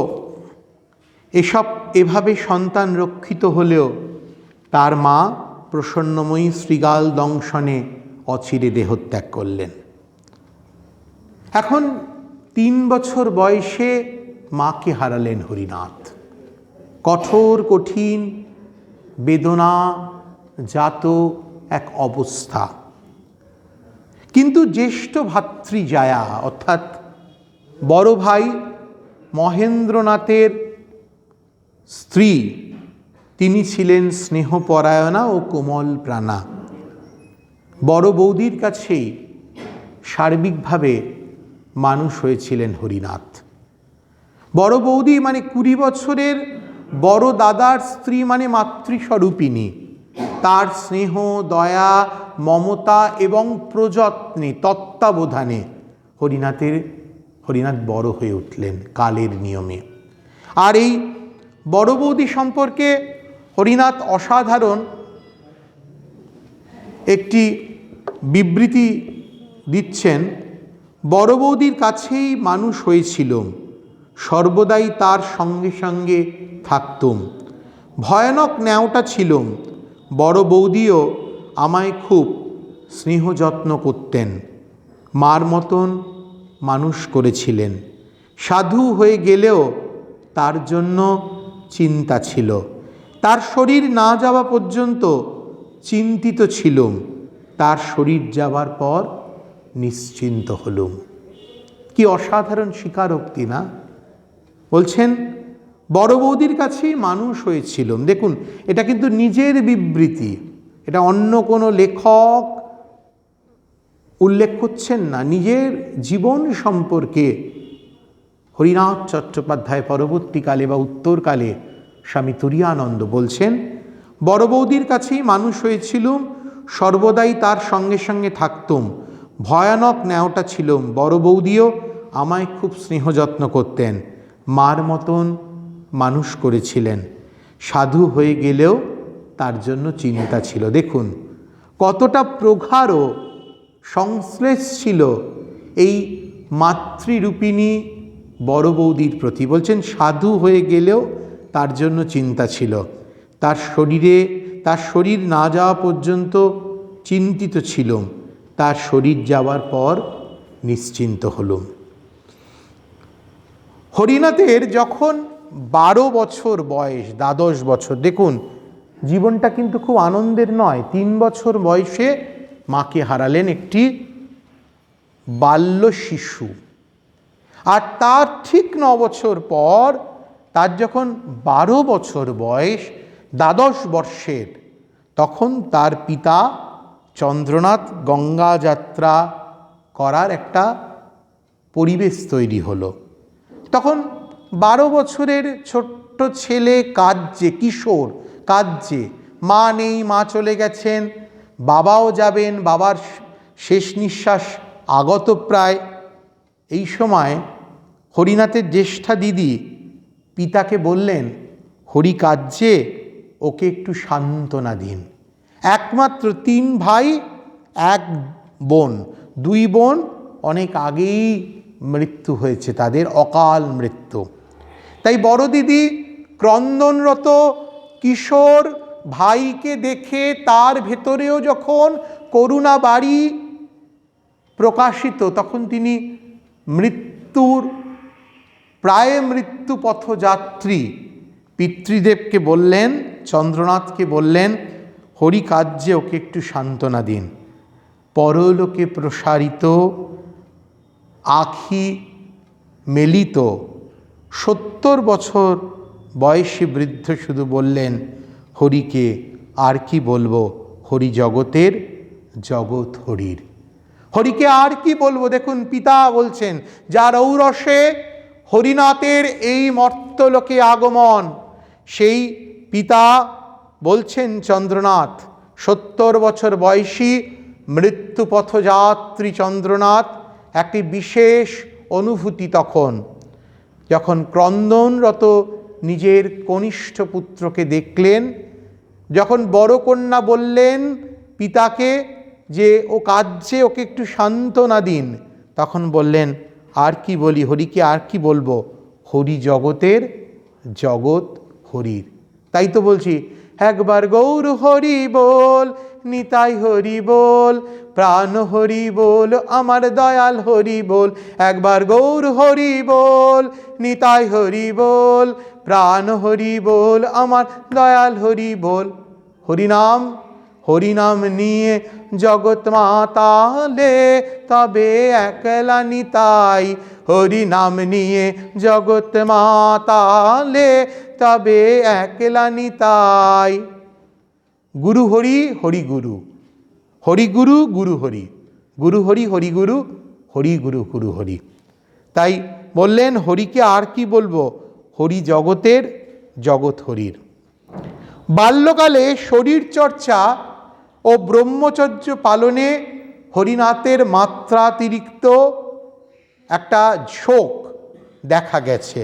এসব এভাবে সন্তান রক্ষিত হলেও তার মা প্রসন্নময়ী শৃগাল দংশনে অচিরে দেহত্যাগ করলেন। এখন 3 বছর বয়সে মাকে হারালেন হরিনাথ। কঠোর কঠিন বেদনা জাত এক অবস্থা। কিন্তু জ্যেষ্ঠ ভাতৃজায়া অর্থাৎ বড় ভাই মহেন্দ্রনাথের স্ত্রী, তিনি ছিলেন স্নেহপরায়ণা ও কোমল প্রাণা। বড় বৌদির কাছেই সার্বিকভাবে মানুষ হয়েছিলেন হরিনাথ। বড় বৌদি মানে 20 বছরের বড় দাদার স্ত্রী, মানে মাতৃস্বরূপিণী। তার স্নেহ, দয়া, মমতা এবং প্রযত্নে, তত্ত্বাবধানে হরিনাথ বড় হয়ে উঠলেন কালের নিয়মে। আর এই বড় বৌদি সম্পর্কে হরিনাথ অসাধারণ একটি বিবৃতি দিচ্ছেন। বড় বৌদির কাছেই মানুষ হয়েছিলাম, সর্বদাই তার সঙ্গে সঙ্গে থাকতুম, ভয়ানক ন্যাওটা ছিলুম। বড় বৌদিও আমায় খুব স্নেহ যত্ন করতেন, মার মতন মানুষ করেছিলেন। সাধু হয়ে গেলেও তার জন্য চিন্তা ছিল, তার শরীর না যাওয়া পর্যন্ত চিন্তিত ছিলুম, তার শরীর যাবার পর নিশ্চিন্ত হলুম। কি অসাধারণ স্বীকারোক্তি না? বলছেন বড় বৌদির কাছেই মানুষ হয়েছিলাম। দেখুন, এটা কিন্তু নিজের বিবৃতি, এটা অন্য কোনো লেখক উল্লেখ করছেন না। নিজের জীবন সম্পর্কে হরিনাথ চট্টোপাধ্যায় পরবর্তীকালে বা উত্তরকালে স্বামী তুরীয়ানন্দ বলছেন, বড় বৌদির কাছেই মানুষ হয়েছিলুম, সর্বদাই তার সঙ্গে সঙ্গে থাকতুম, ভয়ানক ন্যাওটা ছিলুম। বড় বৌদিও আমায় খুব স্নেহ যত্ন করতেন, মার মতন মানুষ করেছিলেন। সাধু হয়ে গেলেও তার জন্য চিন্তা ছিল। দেখুন কতটা প্রগাঢ় সংশ্লেষ ছিল এই মাতৃরূপিণী বড় বৌদির প্রতি। বলছেন সাধু হয়ে গেলেও তার জন্য চিন্তা ছিল, তার শরীর না যাওয়া পর্যন্ত চিন্তিত ছিলুম, তার শরীর যাওয়ার পর নিশ্চিন্ত হলুম। হরিনাথের যখন 12 বছর বয়স, 12 বছর, দেখুন জীবনটা কিন্তু খুব আনন্দের নয়। 3 বছর বয়সে মাকে হারালেন একটি বাল্য শিশু, আর তার ঠিক 9 বছর পর, তার যখন 12 বছর বয়স, 12 বর্ষের, তখন তার পিতা চন্দ্রনাথ গঙ্গা যাত্রা করার একটা পরিবেশ তৈরি হলো। তখন 12 বছরের ছোট্ট ছেলে কাঁদছে, কিশোর কাঁদছে, মা নেই, মা চলে গেছেন, বাবাও যাবেন, বাবার শেষ নিঃশ্বাস আগত প্রায়। এই সময় হরিনাথের জ্যেষ্ঠা দিদি পিতাকে বললেন, হরি কাঁদছে, ওকে একটু সান্ত্বনা দিন। একমাত্র 3 ভাই 1 বোন, 2 বোন অনেক আগেই মৃত্যু হয়েছে, তাদের অকাল মৃত্যু। তাই বড় দিদি ক্রন্দনরত কিশোর ভাইকে দেখে তার ভেতরেও যখন করুণা বাড়ি প্রকাশিত, তখন তিনি প্রায় মৃত্যু পথযাত্রী পিতৃদেবকে বললেন, চন্দ্রনাথকে বললেন, হরি কার্যে ওকে একটু সান্ত্বনা দিন। পরলোকে প্রসারিত আখি মেলিত 70 বছর বয়সী বৃদ্ধ শুধু বললেন, হরিকে আর কি বলবো, হরি জগতের জগৎ হরির। হরিকে আর কি বলবো। দেখুন পিতা বলছেন, যার ঔরসে হরিনাথের এই মর্তলোকে আগমন, সেই পিতা বলছেন চন্দ্রনাথ, 70 বছর বয়সী মৃত্যু পথযাত্রী চন্দ্রনাথ একটি বিশেষ অনুভূতি তখন, যখন ক্রন্দনরত নিজের কনিষ্ঠ পুত্রকে দেখলেন, যখন বড় কন্যা বললেন পিতাকে যে ও কাঁদছে, ওকে একটু সান্ত্বনা দিন, তখন বললেন, আর কি বলি, হরিকে আর কি বলবো, হরি জগতের জগৎ হরির। তাই তো বলছি, একবার গৌর হরি বল, নিতাই হরি বল, প্রাণ হরি বল, আমার দয়াল হরি বল। একবার গৌর হরি বল, নিতাই হরি বল, প্রাণ হরি বল, আমার দয়াল হরি বল। হরিনাম, হরিনাম নিয়ে জগৎ মাতালে, তবে একলা নিতাই। হরিনাম নিয়ে জগৎ মাতালে, তবে একলা নিতাই। গুরু হরি, হরি গুরু, হরি গুরু, গুরু হরি, গুরু হরি, হরি গুরু, হরি গুরু, গুরু হরি। তাই বললেন, হরিকে আর কি বলবো, হরি জগতের জগৎ হরির। বাল্যকালে শরীর চর্চা ও ব্রহ্মচর্য পালনে হরিনাথের মাত্রাতিরিক্ত একটা ঝোঁক দেখা গেছে।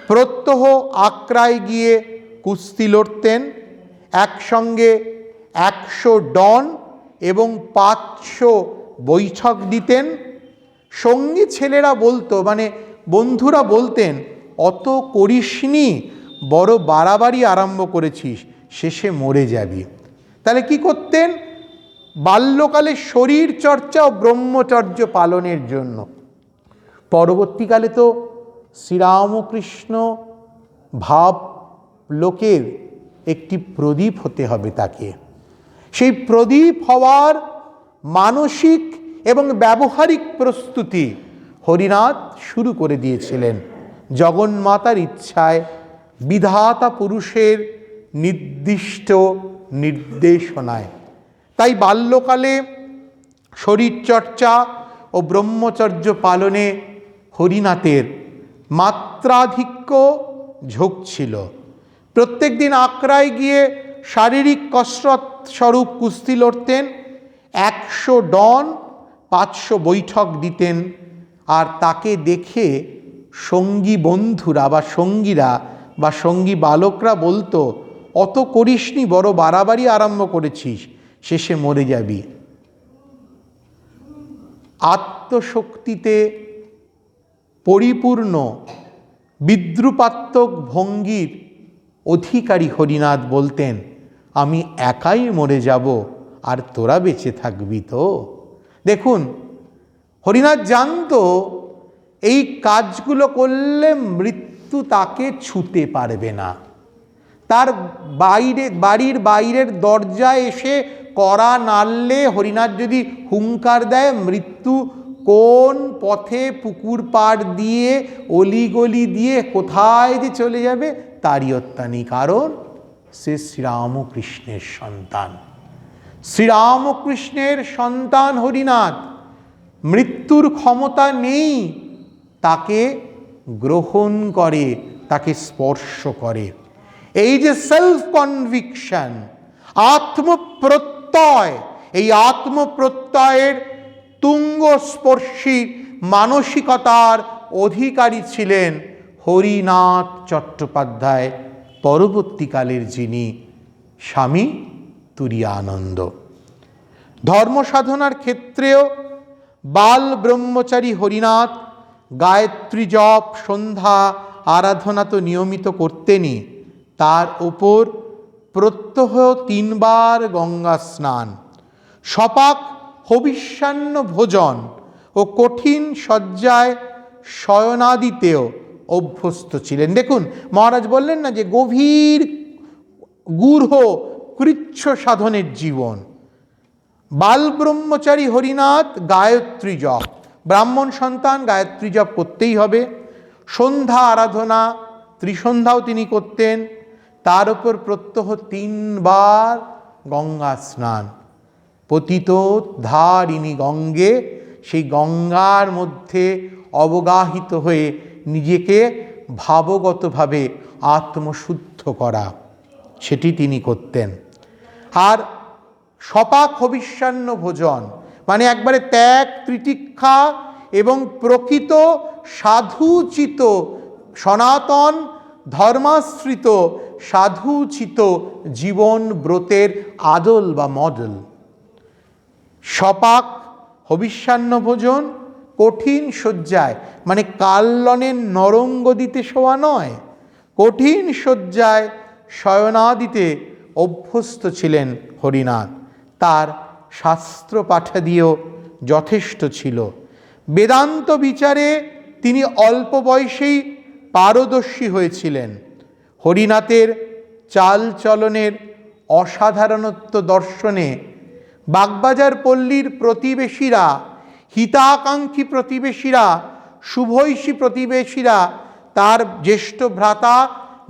প্রত্যহ আক্রায় গিয়ে কুস্তি লড়তেন, একসঙ্গে 100 ডন এবং 500 বৈঠক দিতেন। সঙ্গী ছেলেরা বলতো, মানে বন্ধুরা বলতেন, অত করিসনি, বড় বাড়াবাড়ি আরম্ভ করেছিস, শেষে মরে যাবি। তাহলে কি করতেন, বাল্যকালে শরীর চর্চা ও ব্রহ্মচর্য পালনের জন্য। পরবর্তীকালে তো শ্রীরামকৃষ্ণ ভাব লোকের একটি প্রদীপ হতে হবে তাকে। সেই প্রদীপ হওয়ার মানসিক এবং ব্যবহারিক প্রস্তুতি হরিনাথ শুরু করে দিয়েছিলেন জগন্মাতার ইচ্ছায়, বিধাতা পুরুষের নির্দিষ্ট নির্দেশনায়। তাই বাল্যকালে শরীরচর্চা ও ব্রহ্মচর্য পালনে হরিনাথের মাত্রাধিক্য ঝোঁক ছিল। প্রত্যেক দিন আক্রায় গিয়ে শারীরিক কসরত স্বরূপ কুস্তি লড়তেন, 100 ডন, 500 বৈঠক দিতেন। আর তাকে দেখে সঙ্গী বন্ধুরা বা সঙ্গীরা বা সঙ্গী বালকরা বলতো, অত করিসনি, বড় বাড়াবাড়ি আরম্ভ করেছিস, শেষে মরে যাবি। আত্মশক্তিতে পরিপূর্ণ বিদ্রুপাত্মক ভঙ্গির অধিকারী হরিনাথ বলতেন, আমি একাই মরে যাব, আর তোরা বেঁচে থাকবি তো। দেখুন, হরিনাথ জানতো এই কাজগুলো করলে মৃত্যু তাকে ছুঁতে পারবে না। তার বাড়ির বাইরের দরজায় এসে কড়া নাড়লে হরিনাথ যদি হুঙ্কার দেয়, মৃত্যু কোন পথে পুকুর পাড় দিয়ে অলিগলি দিয়ে কোথায় যে চলে যাবে তারই অত্যা নেই, কারণ সে শ্রীরামকৃষ্ণের সন্তান। শ্রীরামকৃষ্ণের সন্তান হরিনাথ। মৃত্যুর ক্ষমতা নেই তাকে গ্রহণ করে, তাকে স্পর্শ করে। এই যে সেলফ কনভিকশন, আত্মপ্রত্যয়, এই আত্মপ্রত্যয়ের তুঙ্গস্পর্শী মানসিকতার অধিকারী ছিলেন হরিনাথ চট্টোপাধ্যায়, পরবর্তীকালের যিনি স্বামী তুরীয়ানন্দ। ধর্ম সাধনার ক্ষেত্রেও বাল ব্রহ্মচারী হরিনাথ গায়ত্রী জপ, সন্ধ্যা আরাধনা তো নিয়মিত করতেনই, তার উপর প্রত্যহ 3 বার গঙ্গা স্নান, সপাক হবিষ্যান্ন ভোজন ও কঠিন শয্যায় শয়নাদিতেও অভ্যস্ত ছিলেন। দেখুন, মহারাজ বললেন না যে গভীর গূঢ় কৃচ্ছ সাধনের জীবন। বাল ব্রহ্মচারী হরিনাথ গায়ত্রী জপ, ব্রাহ্মণ সন্তান গায়ত্রী জপ করতেই হবে। সন্ধ্যা আরাধনা, ত্রিসন্ধ্যাও তিনি করতেন। তার উপর প্রত্যহ 3 বার গঙ্গা স্নান। পতিতোদ্ধারিণী গঙ্গে, সেই গঙ্গার মধ্যে অবগাহিত হয়ে নিজেকে ভাবগতভাবে আত্মশুদ্ধ করা, সেটি তিনি করতেন। আর সপাক হবিষ্যান্ন ভোজন মানে একবারে ত্যাগ তিতিক্ষা এবং প্রকৃত সাধুচিত, সনাতন ধর্মাশ্রিত সাধুচিত জীবন ব্রতের আদল বা মডেল। সপাক হবিষ্যান্ন ভোজন, কঠিন শয্যায় মানে কাল্লনের নরঙ্গদিতে শোয়া নয়, কঠিন শয্যায় শয়নাদিতে অভ্যস্ত ছিলেন হরিনাথ। তার শাস্ত্র পাঠাদিও যথেষ্ট ছিল। বেদান্ত বিচারে তিনি অল্প বয়সেই পারদর্শী হয়েছিলেন। হরিনাথের চালচলনের অসাধারণত্ব দর্শনে বাগবাজার পল্লীর প্রতিবেশীরা, হিতাকাঙ্ক্ষী প্রতিবেশীরা, শুভৈষী প্রতিবেশীরা তার জ্যেষ্ঠ ভ্রাতা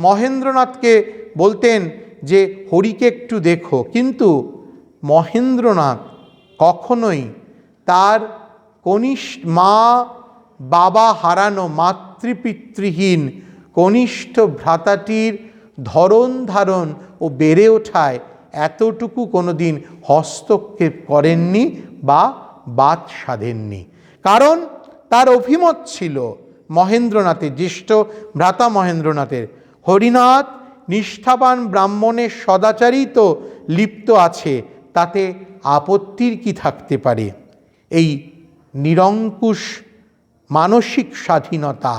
মহেন্দ্রনাথকে বলতেন যে হরিকে একটু দেখো, কিন্তু মহেন্দ্রনাথ কখনোই তার কনিষ্ঠ মা বাবা হারানো মাতৃপিতৃহীন কনিষ্ঠ ভ্রাতাটির ধরন ধারণ ও বেড়ে ওঠায় এতটুকু কোনোদিন হস্তক্ষেপ করেননি বা বাদ সাধেননি। কারণ তার অভিমত ছিল মহেন্দ্রনাথের, জ্যেষ্ঠ ভ্রাতা মহেন্দ্রনাথের, হরিনাথ নিষ্ঠাবান ব্রাহ্মণের সদাচারই তো লিপ্ত আছে, তাতে আপত্তির কি থাকতে পারে। এই নিরঙ্কুশ মানসিক স্বাধীনতা,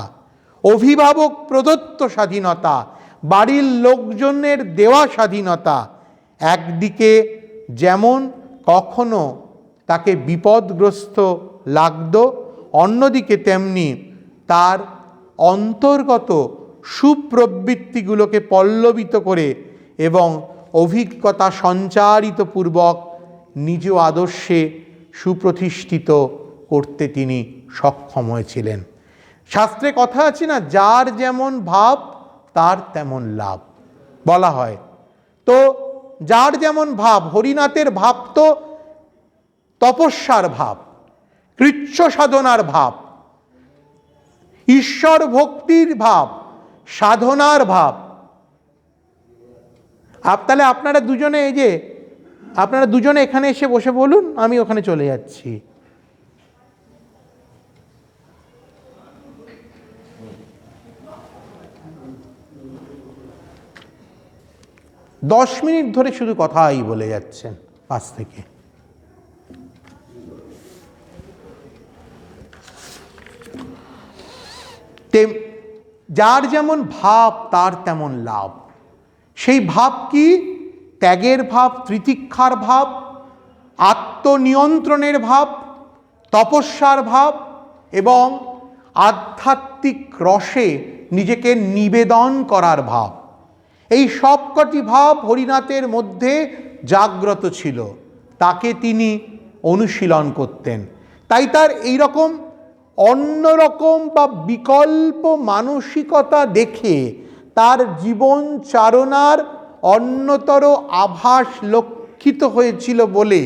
অভিভাবক প্রদত্ত স্বাধীনতা, বাড়ির লোকজনের দেওয়া স্বাধীনতা একদিকে যেমন কখনো তাকে বিপদগ্রস্ত লাগতো, অন্যদিকে তেমনি তার অন্তর্গত সুপ্রবৃত্তিগুলোকে পল্লবিত করে এবং অভিজ্ঞতা সঞ্চারিত পূর্বক নিজ আদর্শে সুপ্রতিষ্ঠিত করতে তিনি সক্ষম হয়েছিলেন। শাস্ত্রে কথা আছে না, যার যেমন ভাব তার তেমন লাভ বলা হয়। তো যার যেমন ভাব, হরিনাথের ভাব তো তপস্যার ভাব, কৃচ্ছ সাধনার ভাব, ঈশ্বর ভক্তির ভাব, সাধনার ভাব। তাহলে আপনারা দুজনে, এই যে আপনারা দুজনে এখানে এসে বসে বলুন, আমি ওখানে চলে যাচ্ছি। দশ মিনিট ধরে শুধু কথাই বলে যাচ্ছেন পাশ থেকে। যার যেমন ভাব তার তেমন লাভ। সেই ভাব কি? ত্যাগের ভাব, তিতিক্ষার ভাব, আত্মনিয়ন্ত্রণের ভাব, তপস্যার ভাব এবং আধ্যাত্মিক রসে নিজেকে নিবেদন করার ভাব। এই সবকটি ভাব হরিনাথের মধ্যে জাগ্রত ছিল, তাকে তিনি অনুশীলন করতেন। তাই তার এইরকম অন্যরকম বা বিকল্প মানসিকতা দেখে তার জীবন চারণার অন্যতর আভাস লক্ষিত হয়েছিল বলে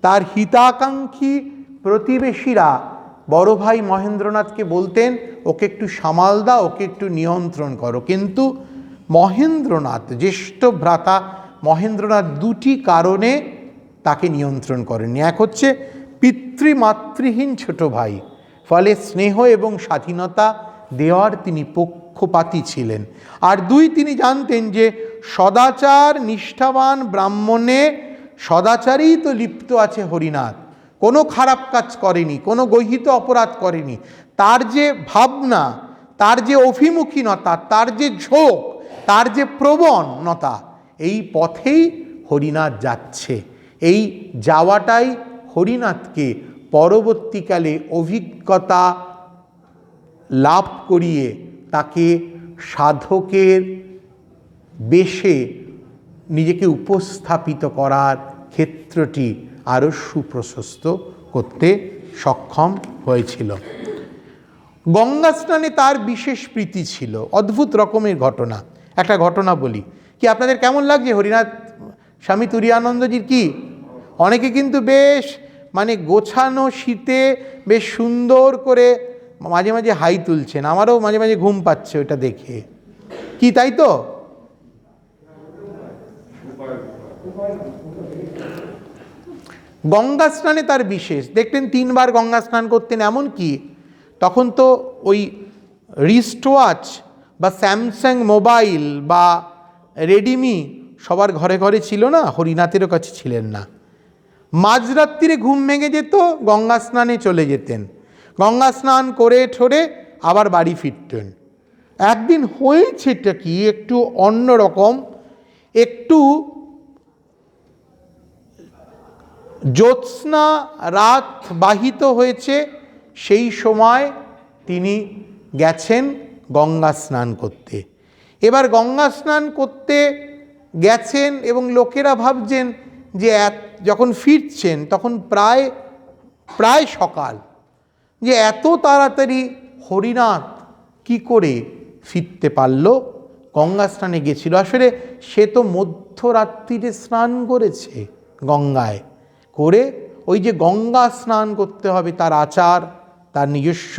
তার হিতাকাঙ্ক্ষী প্রতিবেশীরা বড় ভাই মহেন্দ্রনাথকে বলতেন, ওকে একটু সামাল দাও, ওকে একটু নিয়ন্ত্রণ করো। কিন্তু মহেন্দ্রনাথ, জ্যেষ্ঠ ভ্রাতা মহেন্দ্রনাথ দুটি কারণে তাকে নিয়ন্ত্রণ করেননি। এক হচ্ছে পিতৃমাতৃহীন ছোট ভাই, ফলে স্নেহ এবং স্বাধীনতা দেওয়ার তিনি পক্ষপাতী ছিলেন। আর দুই, তিনি জানতেন যে সদাচার নিষ্ঠাবান ব্রাহ্মণে সদাচারেই তো লিপ্ত আছে হরিনাথ, কোনো খারাপ কাজ করেনি, কোনো গহিত অপরাধ করেনি। তার যে ভাবনা, তার যে অভিমুখীনতা, তার যে ঝোঁক, তার যে প্রবণতা, এই পথেই হরিনাথ যাচ্ছে। এই যাওয়াটাই হরিনাথকে পরবর্তীকালে অভিজ্ঞতা লাভ করিয়ে তাকে সাধকের বেশে নিজেকে উপস্থাপিত করার ক্ষেত্রটি আরও সুপ্রশস্ত করতে সক্ষম হয়েছিল। গঙ্গা স্নানে তার বিশেষ প্রীতি ছিল, অদ্ভুত রকমের ঘটনা। একটা ঘটনা বলি, কি আপনাদের কেমন লাগছে হরিনাথ স্বামী তুরীয়ানন্দজির? কি অনেকে কিন্তু বেশ গোছানো শীতে বেশ সুন্দর করে মাঝে মাঝে হাই তুলছেন, আমারও মাঝে মাঝে ঘুম পাচ্ছে ওটা দেখে। কি তাই তো? গঙ্গা স্নানে তার বিশেষ, দেখতেন 3 বার গঙ্গা স্নান করতেন। এমন কি তখন তো ওই রিস্ট ওয়াচ বা স্যামসাং মোবাইল বা রেডমি সবার ঘরে ঘরে ছিল না, হরিনাথেরও কাছে ছিলেন না। মাঝরাত্রিরে ঘুম ভেঙে যেত, গঙ্গা স্নানে চলে যেতেন, গঙ্গা স্নান করে ঠোরে আবার বাড়ি ফিরতেন। একদিন হয়েছেটা কি একটু অন্যরকম, একটু জ্যোৎস্না রাত বাহিত হয়েছে, সেই সময় তিনি গেছেন গঙ্গা স্নান করতে। এবার গঙ্গা স্নান করতে গেছেন এবং লোকেরা ভাবছেন যে যখন ফিরছেন তখন প্রায় সকাল, যে এত তাড়াতাড়ি হরিনাথ কি করে ফিরতে পারল? গঙ্গা স্নানে গেছিল, আসলে সে তো মধ্যরাত্রিরে স্নান করেছে গঙ্গায়, করে ওই যে গঙ্গা স্নান করতে হবে তার আচার, তার নিজস্ব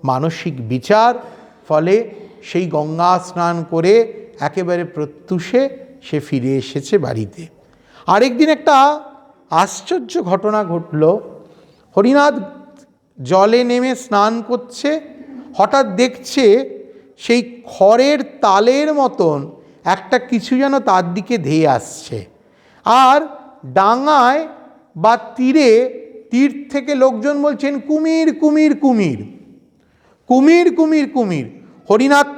মানসিক বিচার, ফলে সেই গঙ্গা স্নান করে একেবারে প্রত্যুষে সে ফিরে এসেছে বাড়িতে। আরেকদিন একটা আশ্চর্য ঘটনা ঘটল। হরিনাথ জলে নেমে স্নান করছে, হঠাৎ দেখছে সেই খড়ের তালের মতন একটা কিছু যেন তার দিকে ধেয়ে আসছে। আর ডাঙায় বা তীর থেকে লোকজন বলছেন কুমির কুমির কুমির কুমির কুমির কুমির। হরিনাথ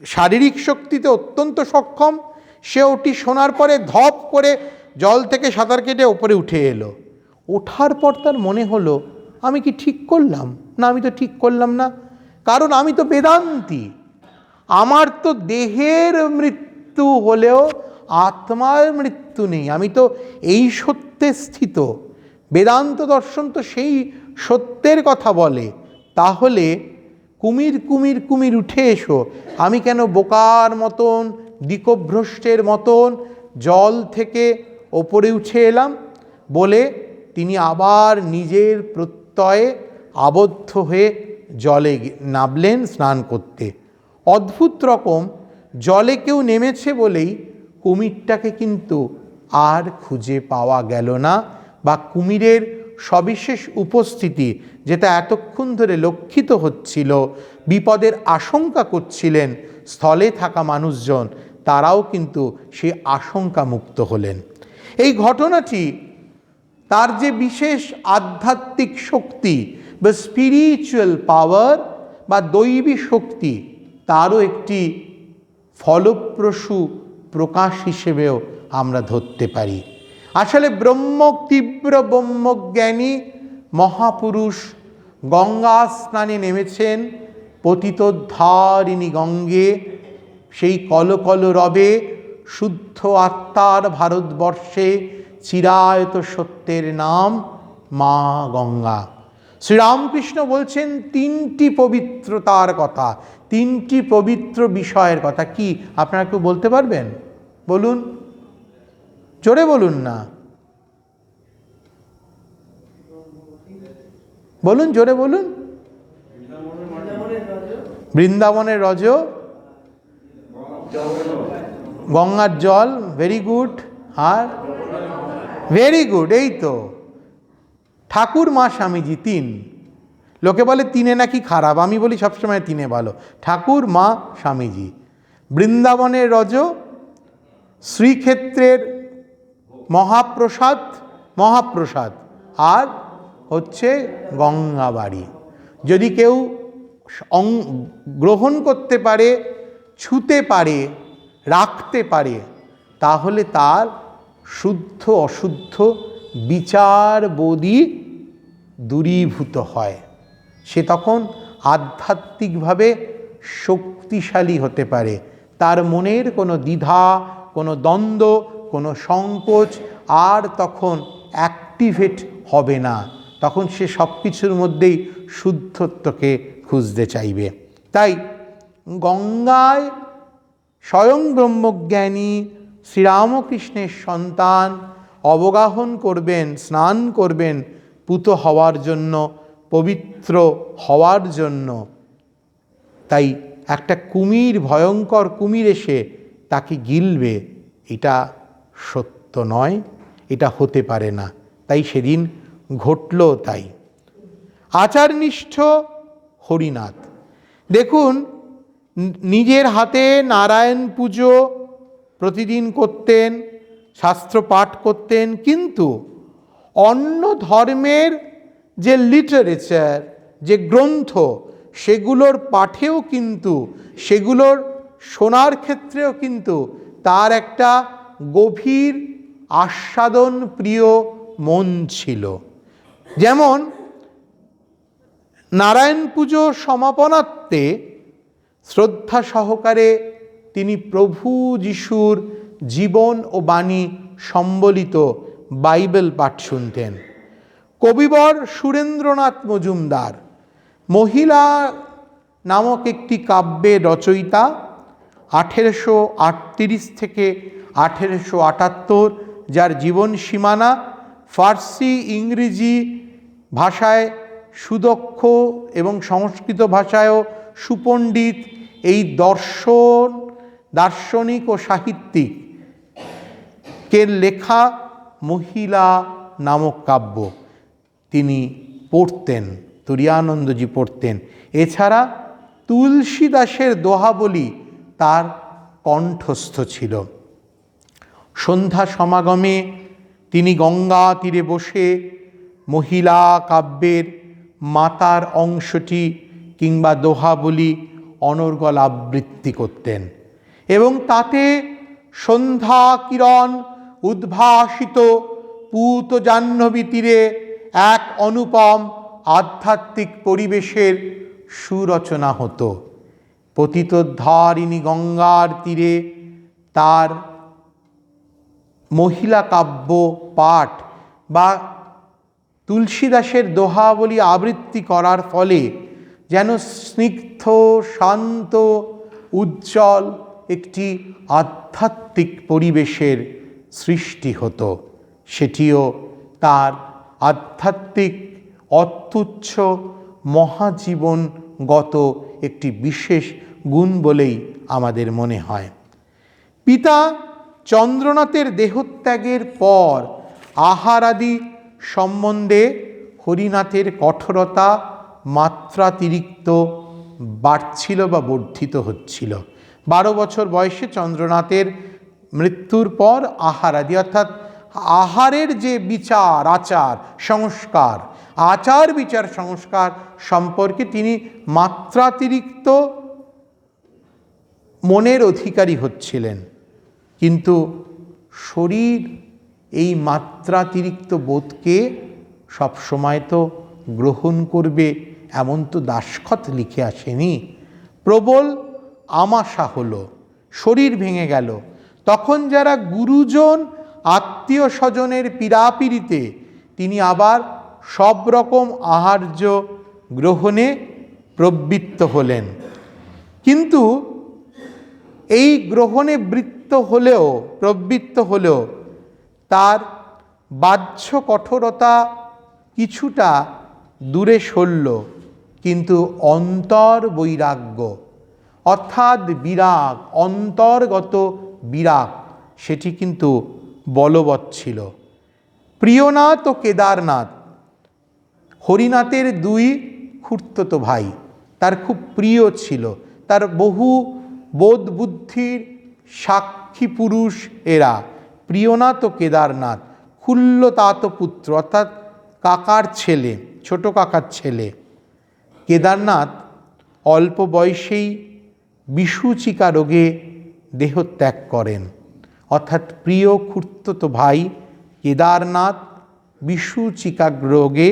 শারীরিক শক্তিতে অত্যন্ত সক্ষম, সে ওটি শোনার পরে ধপ করে জল থেকে সাঁতার কেটে ওপরে উঠে এলো। ওঠার পর তার মনে হলো, আমি কি ঠিক করলাম? না, আমি তো ঠিক করলাম না, কারণ আমি তো বেদান্তি, আমার তো দেহের মৃত্যু হলেও আত্মার মৃত্যু নেই, আমি তো এই সত্যে স্থিত। বেদান্ত দর্শন তো সেই সত্যের কথা বলে। তাহলে কুমির কুমির কুমির উঠে এসো, আমি কেন বোকার মতন দিকভ্রষ্টের মতন জল থেকে ওপরে উঠে এলাম? বলে তিনি আবার নিজের প্রত্যয়ে আবদ্ধ হয়ে জলে নামলেন স্নান করতে। অদ্ভুত রকম জলে কেউ নেমেছে বলেই কুমিরটাকে কিন্তু আর খুঁজে পাওয়া গেল না, বা কুমিরের সবিশেষ উপস্থিতি যেটা এতক্ষণ ধরে লক্ষিত হচ্ছিল, বিপদের আশঙ্কা করছিলেন স্থলে থাকা মানুষজন, তারাও কিন্তু সে আশঙ্কা মুক্ত হলেন। এই ঘটনাটি তার যে বিশেষ আধ্যাত্মিক শক্তি বা স্পিরিচুয়াল পাওয়ার বা দৈবী শক্তি, তারও একটি ফলপ্রসূ প্রকাশ হিসেবেও আমরা ধরতে পারি। আসলে তীব্র ব্রহ্মজ্ঞানী মহাপুরুষ গঙ্গা স্নানে নেমেছেন পতিতোদ্ধারিণী গঙ্গে, সেই কলকল রবে শুদ্ধ আত্মার ভারতবর্ষে চিরায়ত সত্যের নাম মা গঙ্গা। শ্রীরামকৃষ্ণ বলছেন 3টি পবিত্রতার কথা, 3টি পবিত্র বিষয়ের কথা। কি আপনারা কেউ বলতে পারবেন? বলুন, জোরে বলুন না। বলুন, জোরে বলুন। বৃন্দাবনের রজ, গঙ্গার জল, very good. Are very good, এই তো ঠাকুর মা স্বামীজি, তিন। লোকে বলে তিনে নাকি খারাপ, আমি বলি সবসময় তিনে ভালো। ঠাকুর মা স্বামীজি, বৃন্দাবনের রজ, শ্রীক্ষেত্রের মহাপ্রসাদ, মহাপ্রসাদ, আর হচ্ছে গঙ্গাবাড়ি। যদি কেউ গ্রহণ করতে পারে, ছুতে পারে, রাখতে পারে, তাহলে তার শুদ্ধ অশুদ্ধ বিচার বোধি দূরীভূত হয়। সে তখন আধ্যাত্মিকভাবে শক্তিশালী হতে পারে। তার মনের কোনো দ্বিধা, কোনো দ্বন্দ্ব, কোনো সংকোচ আর তখন অ্যাক্টিভেট হবে না। তখন সে সব কিছুর মধ্যেই শুদ্ধত্বকে খুঁজতে চাইবে। তাই গঙ্গায় স্বয়ং ব্রহ্মজ্ঞানী শ্রীরামকৃষ্ণের সন্তান অবগাহন করবেন, স্নান করবেন পুত হওয়ার জন্য, পবিত্র হওয়ার জন্য। তাই একটা কুমির, ভয়ঙ্কর কুমির এসে তাকে গিলবে, এটা সত্য নয়, এটা হতে পারে না। তাই সেদিন ঘটল তাই। আচারনিষ্ঠ হরিনাথ, দেখুন নিজের হাতে নারায়ণ পুজো প্রতিদিন করতেন, শাস্ত্র পাঠ করতেন, কিন্তু অন্য ধর্মের যে লিটারেচার, যে গ্রন্থ, সেগুলোর পাঠেও কিন্তু, সেগুলোর শোনার ক্ষেত্রেও কিন্তু তার একটা গভীর আস্বাদন প্রিয় মন ছিল। যেমন নারায়ণ পুজো সমাপনার্থে শ্রদ্ধা সহকারে তিনি প্রভু যিশুর জীবন ও বাণী সম্বলিত বাইবেল পাঠ শুনতেন। কবিবর সুরেন্দ্রনাথ মজুমদার মহিলা নামক একটি কাব্যের রচয়িতা। 1838 থেকে 1878, যার জীবন সীমানা, ফার্সি ইংরেজি ভাষায় সুদক্ষ এবং সংস্কৃত ভাষায়ও সুপণ্ডিত এই দার্শনিক ও সাহিত্যিকের লেখা মহিলা নামক কাব্য তিনি পড়তেন, তুরীয়ানন্দজি পড়তেন। এছাড়া তুলসীদাসের দোহাবলী তার কণ্ঠস্থ ছিল। সন্ধ্যা সমাগমে তিনি গঙ্গা তীরে বসে মহিলা কাব্যের মাতার অংশটি কিংবা দোহাবলী অনর্গল আবৃত্তি করতেন এবং তাতে সন্ধ্যা কিরণ উদ্ভাসিত পূত জাহ্নবী তীরে এক অনুপম আধ্যাত্মিক পরিবেশের সুরচনা হতো। পতিতোদ্ধারিণী গঙ্গার তীরে তার মহিলা কাব্য পাঠ বা তুলসীদাসের দোহাবলী আবৃত্তি করার ফলে যেন স্নিগ্ধ, শান্ত, উজ্জ্বল একটি আধ্যাত্মিক পরিবেশের সৃষ্টি হতো। সেটিও তার আধ্যাত্মিক অত্যুচ্চ মহাজীবনগত একটি বিশেষ গুণ বলেই আমাদের মনে হয়। পিতা চন্দ্রনাথের দেহত্যাগের পর আহারাদি সম্বন্ধে হরিনাথের কঠোরতা মাত্রাতিরিক্ত বাড়ছিল বা বর্ধিত হচ্ছিল। 12 বছর বয়সে চন্দ্রনাথের মৃত্যুর পর আহারাদি অর্থাৎ আহারের যে বিচার, আচার, সংস্কার, আচার বিচার সংস্কার সম্পর্কে তিনি মাত্রাতিরিক্ত মনের অধিকারী হচ্ছিলেন। কিন্তু শরীর এই মাত্রাতিরিক্ত বোধকে সবসময় তো গ্রহণ করবে এমন তো দাসখত লিখে আসেনি। প্রবল আমাশা হলো, শরীর ভেঙে গেল। তখন যারা গুরুজন আত্মীয় স্বজনের পীড়াপিড়িতে তিনি আবার সব রকম আহার্য গ্রহণে প্রবৃত্ত হলেন। কিন্তু এই গ্রহণে প্রবৃত্ত হলেও তার বাহ্য কঠোরতা কিছুটা দূরে সরল, কিন্তু অন্তর বৈরাগ্য অর্থাৎ বিরাগ, অন্তর্গত বিরাগ সেটি কিন্তু বলবৎ ছিল। প্রিয়নাথ ও কেদারনাথ হরিনাথের দুই খুড়তুতো ভাই, তার খুব প্রিয় ছিল, তার বহু বোধ বুদ্ধির সাক্ষী পুরুষ এরা। প্রিয়নাথ ও কেদারনাথ কুল্লতাত পুত্র অর্থাৎ কাকার ছেলে, ছোট কাকার ছেলে। কেদারনাথ অল্প বয়সেই বিসূচিকা রোগে দেহত্যাগ করেন, অর্থাৎ প্রিয় খুড়তুতো ভাই কেদারনাথ বিসূচিকা রোগে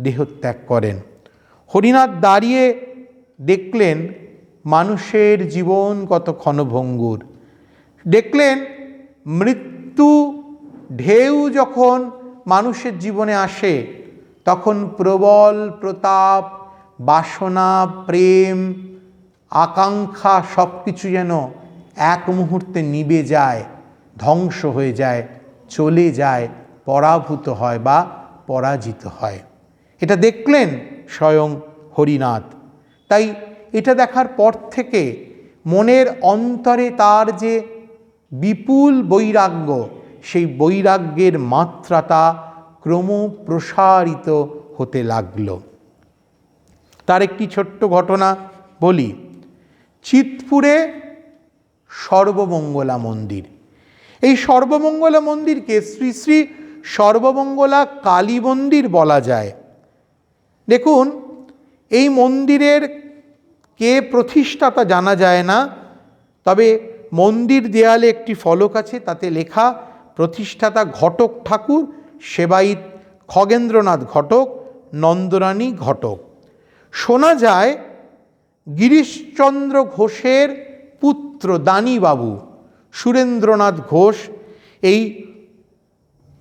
দেহত্যাগ করেন। হরিনাথ দাঁড়িয়ে দেখলেন মানুষের জীবন কত ক্ষণভঙ্গুর, দেখলেন মৃত্যু ঢেউ যখন মানুষের জীবনে আসে তখন প্রবল প্রতাপ, বাসনা, প্রেম, আকাঙ্ক্ষা সব কিছু যেন এক মুহূর্তে নিভে যায়, ধ্বংস হয়ে যায়, চলে যায়, পরাভূত হয় বা পরাজিত হয়। এটা দেখলেন স্বয়ং হরিনাথ। তাই এটা দেখার পর থেকে মনের অন্তরে তার যে বিপুল বৈরাগ্য, সেই বৈরাগ্যের মাত্রাটা ক্রমপ্রসারিত হতে লাগল। তার একটি ছোট্ট ঘটনা বলি। চিৎপুরে সর্বমঙ্গলা মন্দির, এই সর্বমঙ্গলা মন্দিরকে শ্রী শ্রী সর্বমঙ্গলা কালী মন্দির বলা যায়। দেখুন, এই মন্দিরের কে প্রতিষ্ঠাতা জানা যায় না, তবে মন্দির দেয়ালে একটি ফলক আছে, তাতে লেখা প্রতিষ্ঠাতা ঘটক ঠাকুর, সেবায়িত খগেন্দ্রনাথ ঘটক, নন্দরানী ঘটক। শোনা যায় গিরিশচন্দ্র ঘোষের পুত্র দানীবাবু সুরেন্দ্রনাথ ঘোষ এই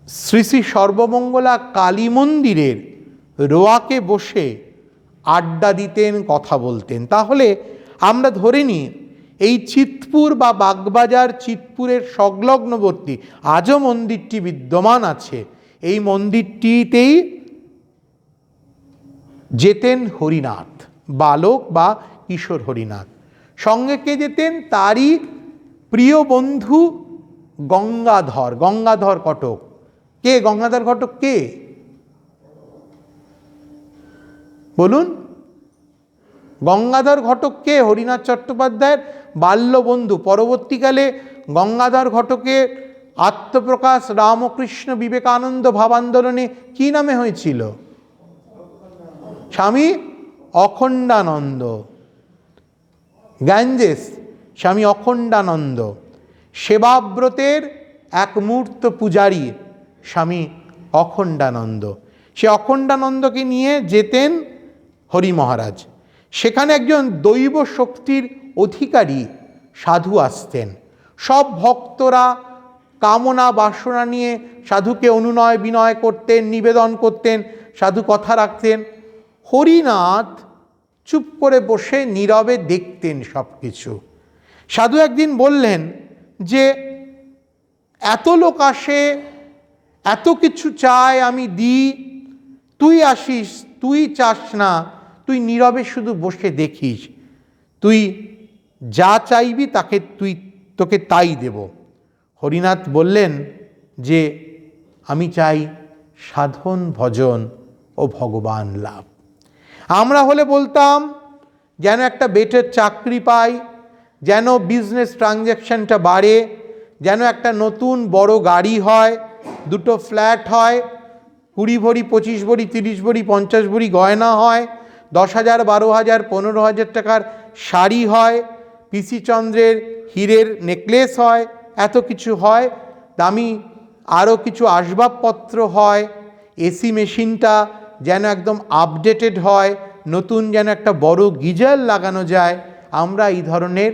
শ্রী শ্রী সর্বমঙ্গলা কালী মন্দিরের রোয়াকে বসে আড্ডা দিতেন, কথা বলতেন। তাহলে আমরা ধরে নিই এই চিৎপুর বা বাগবাজার চিৎপুরের সংলগ্নবর্তী আজও মন্দিরটি বিদ্যমান আছে। এই মন্দিরটিতেই যেতেন হরিনাথ, বালক বা কিশোর হরিনাথ। সঙ্গে কে যেতেন? তারই প্রিয় বন্ধু গঙ্গাধর, গঙ্গাধর ঘটক। কে গঙ্গাধর ঘটক? কে বলুন? গঙ্গাধর ঘটক কে? হরিনাথ চট্টোপাধ্যায়ের বাল্যবন্ধু। পরবর্তীকালে গঙ্গাধর ঘটকের আত্মপ্রকাশ রামকৃষ্ণ বিবেকানন্দ ভাবান্দোলনে কি নামে হয়েছিল? স্বামী অখণ্ডানন্দ। গ্যাঞ্জেস স্বামী অখণ্ডানন্দ, সেবাব্রতের এক মূর্ত পূজারী স্বামী অখণ্ডানন্দ। সে অখণ্ডানন্দকে নিয়ে যেতেন হরি মহারাজ। সেখানে একজন দৈব শক্তির অধিকারী সাধু আসতেন। সব ভক্তরা কামনা বাসনা নিয়ে সাধুকে অনুনয় বিনয় করতেন, নিবেদন করতেন, সাধু কথা রাখতেন। হরিনাথ চুপ করে বসে নীরবে দেখতেন সব কিছু। সাধু একদিন বললেন যে এত লোক আসে, এত কিছু চায়, আমি দিই, তুই আসিস, তুই চাস না, তুই নীরবে শুধু বসে দেখিস, তুই যা চাইবি তাকে তোকে তাই দেব। হরিনাথ বললেন যে আমি চাই সাধন ভজন ও ভগবান লাভ। আমরা হলে বলতাম যেন একটা বেটার চাকরি পাই, যেন বিজনেস ট্রানজ্যাকশনটা বাড়ে, যেন একটা নতুন বড় গাড়ি হয়, দুটো ফ্ল্যাট হয়, 20 ভরি 25 ভরি 30 ভরি 50 ভরি গয়না হয়, 10,000 12,000 15,000 টাকার শাড়ি হয়, পিসি চন্দ্রের হীরের নেকলেস হয়, এত কিছু হয়, দামি আরও কিছু আসবাবপত্র হয়, এসি মেশিনটা যেন একদম আপডেটেড হয়, নতুন যেন একটা বড় গিজার লাগানো যায়। আমরা এই ধরনের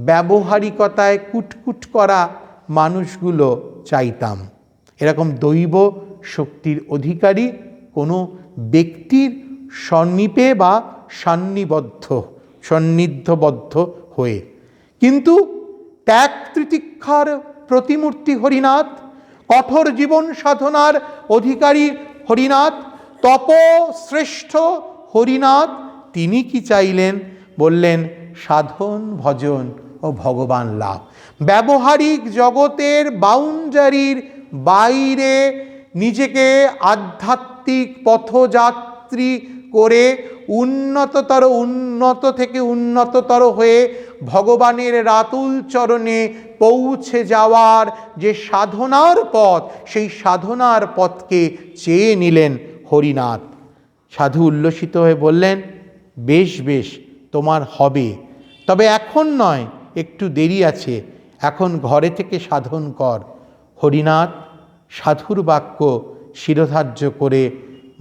ব্যবহারিকতায় কুটকুট করা মানুষগুলো চাইতাম। এরকম দৈব শক্তির অধিকারী কোনো ব্যক্তির সন্নিপে বা সন্নিধ্যবদ্ধ হয়ে। কিন্তু ত্যাগ তিতিক্ষার প্রতিমূর্তি হরিনাথ, কঠোর জীবন সাধনার অধিকারী হরিনাথ, তপশ্রেষ্ঠ হরিনাথ তিনি কি চাইলেন? বললেন সাধন ভজন ও ভগবান লাভ। ব্যবহারিক জগতের বাউন্ডারির বাইরে নিজেকে আধ্যাত্মিক পথযাত্রী করে উন্নত থেকে উন্নততর হয়ে ভগবানের রাতুল চরণে পৌঁছে যাওয়ার যে সাধনার পথ, সেই সাধনার পথকে চেয়ে নিলেন হরিনাথ। সাধু উল্লসিত হয়ে বললেন, বেশ বেশ, তোমার হবে, তবে এখন নয়, একটু দেরি আছে, এখন ঘরে থেকে সাধন কর। হরিনাথ সাধুর বাক্য শিরোধার্য করে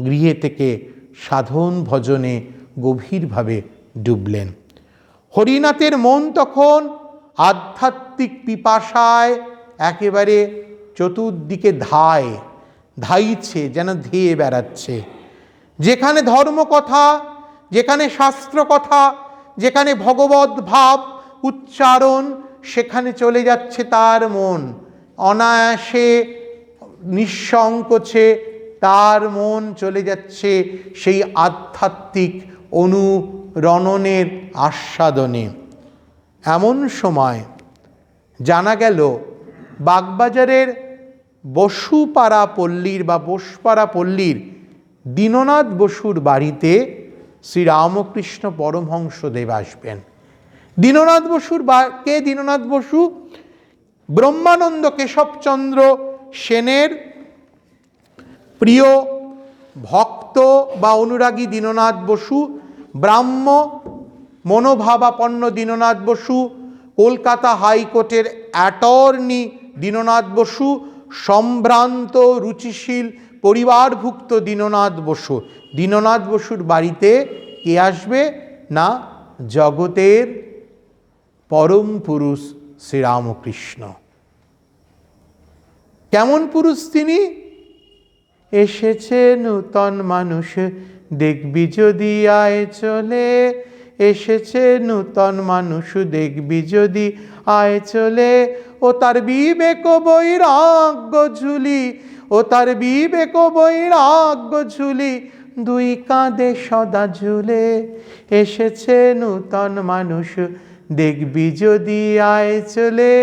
গৃহে থেকে সাধন ভজনে গভীরভাবে ডুবলেন। হরিনাথের মন তখন আধ্যাত্মিক পিপাসায় একেবারে চতুর্দিকে ধাইছে, যেন ধেয়ে বেড়াচ্ছে। যেখানে ধর্মকথা, যেখানে শাস্ত্র কথা, যেখানে ভগবত ভাব উচ্চারণ, সেখানে চলে যাচ্ছে তার মন। অনায়াসে নিঃসংকোচে তার মন চলে যাচ্ছে সেই আধ্যাত্মিক অনুরণনের আস্বাদনে। এমন সময় জানা গেল বাগবাজারের বসুপাড়া পল্লীর বা বোসপাড়া পল্লীর দীননাথ বসুর বাড়িতে শ্রীরামকৃষ্ণ পরমহংসদেব আসবেন। দীননাথ বসুর কে দীননাথ বসু? ব্রহ্মানন্দ কেশবচন্দ্র সেনের প্রিয় ভক্ত বা অনুরাগী দীননাথ বসু, ব্রাহ্ম মনোভাবাপন্ন দীননাথ বসু, কলকাতা হাইকোর্টের অ্যাটর্নি দীননাথ বসু, সম্ভ্রান্ত রুচিশীল পরিবারভুক্ত দীননাথ বসু। দীননাথ বসুর বাড়িতে কে আসবে না? জগতের পরম পুরুষ শ্রীরামকৃষ্ণ। কেমন পুরুষ তিনি? এসেছে নূতন মানুষ, দেখবি যদি আয় চলে। এসেছে নূতন মানুষ, দেখবি যদি আয় চলে। ও তার বিবেক বৈরাগ্য ঝুলি, ও তার বিবেক বৈরাগ্য ঝুলি, দুই কাঁধে সদা ঝুলে। এসেছে নূতন মানুষ, দেখবি যদি আয় চলে।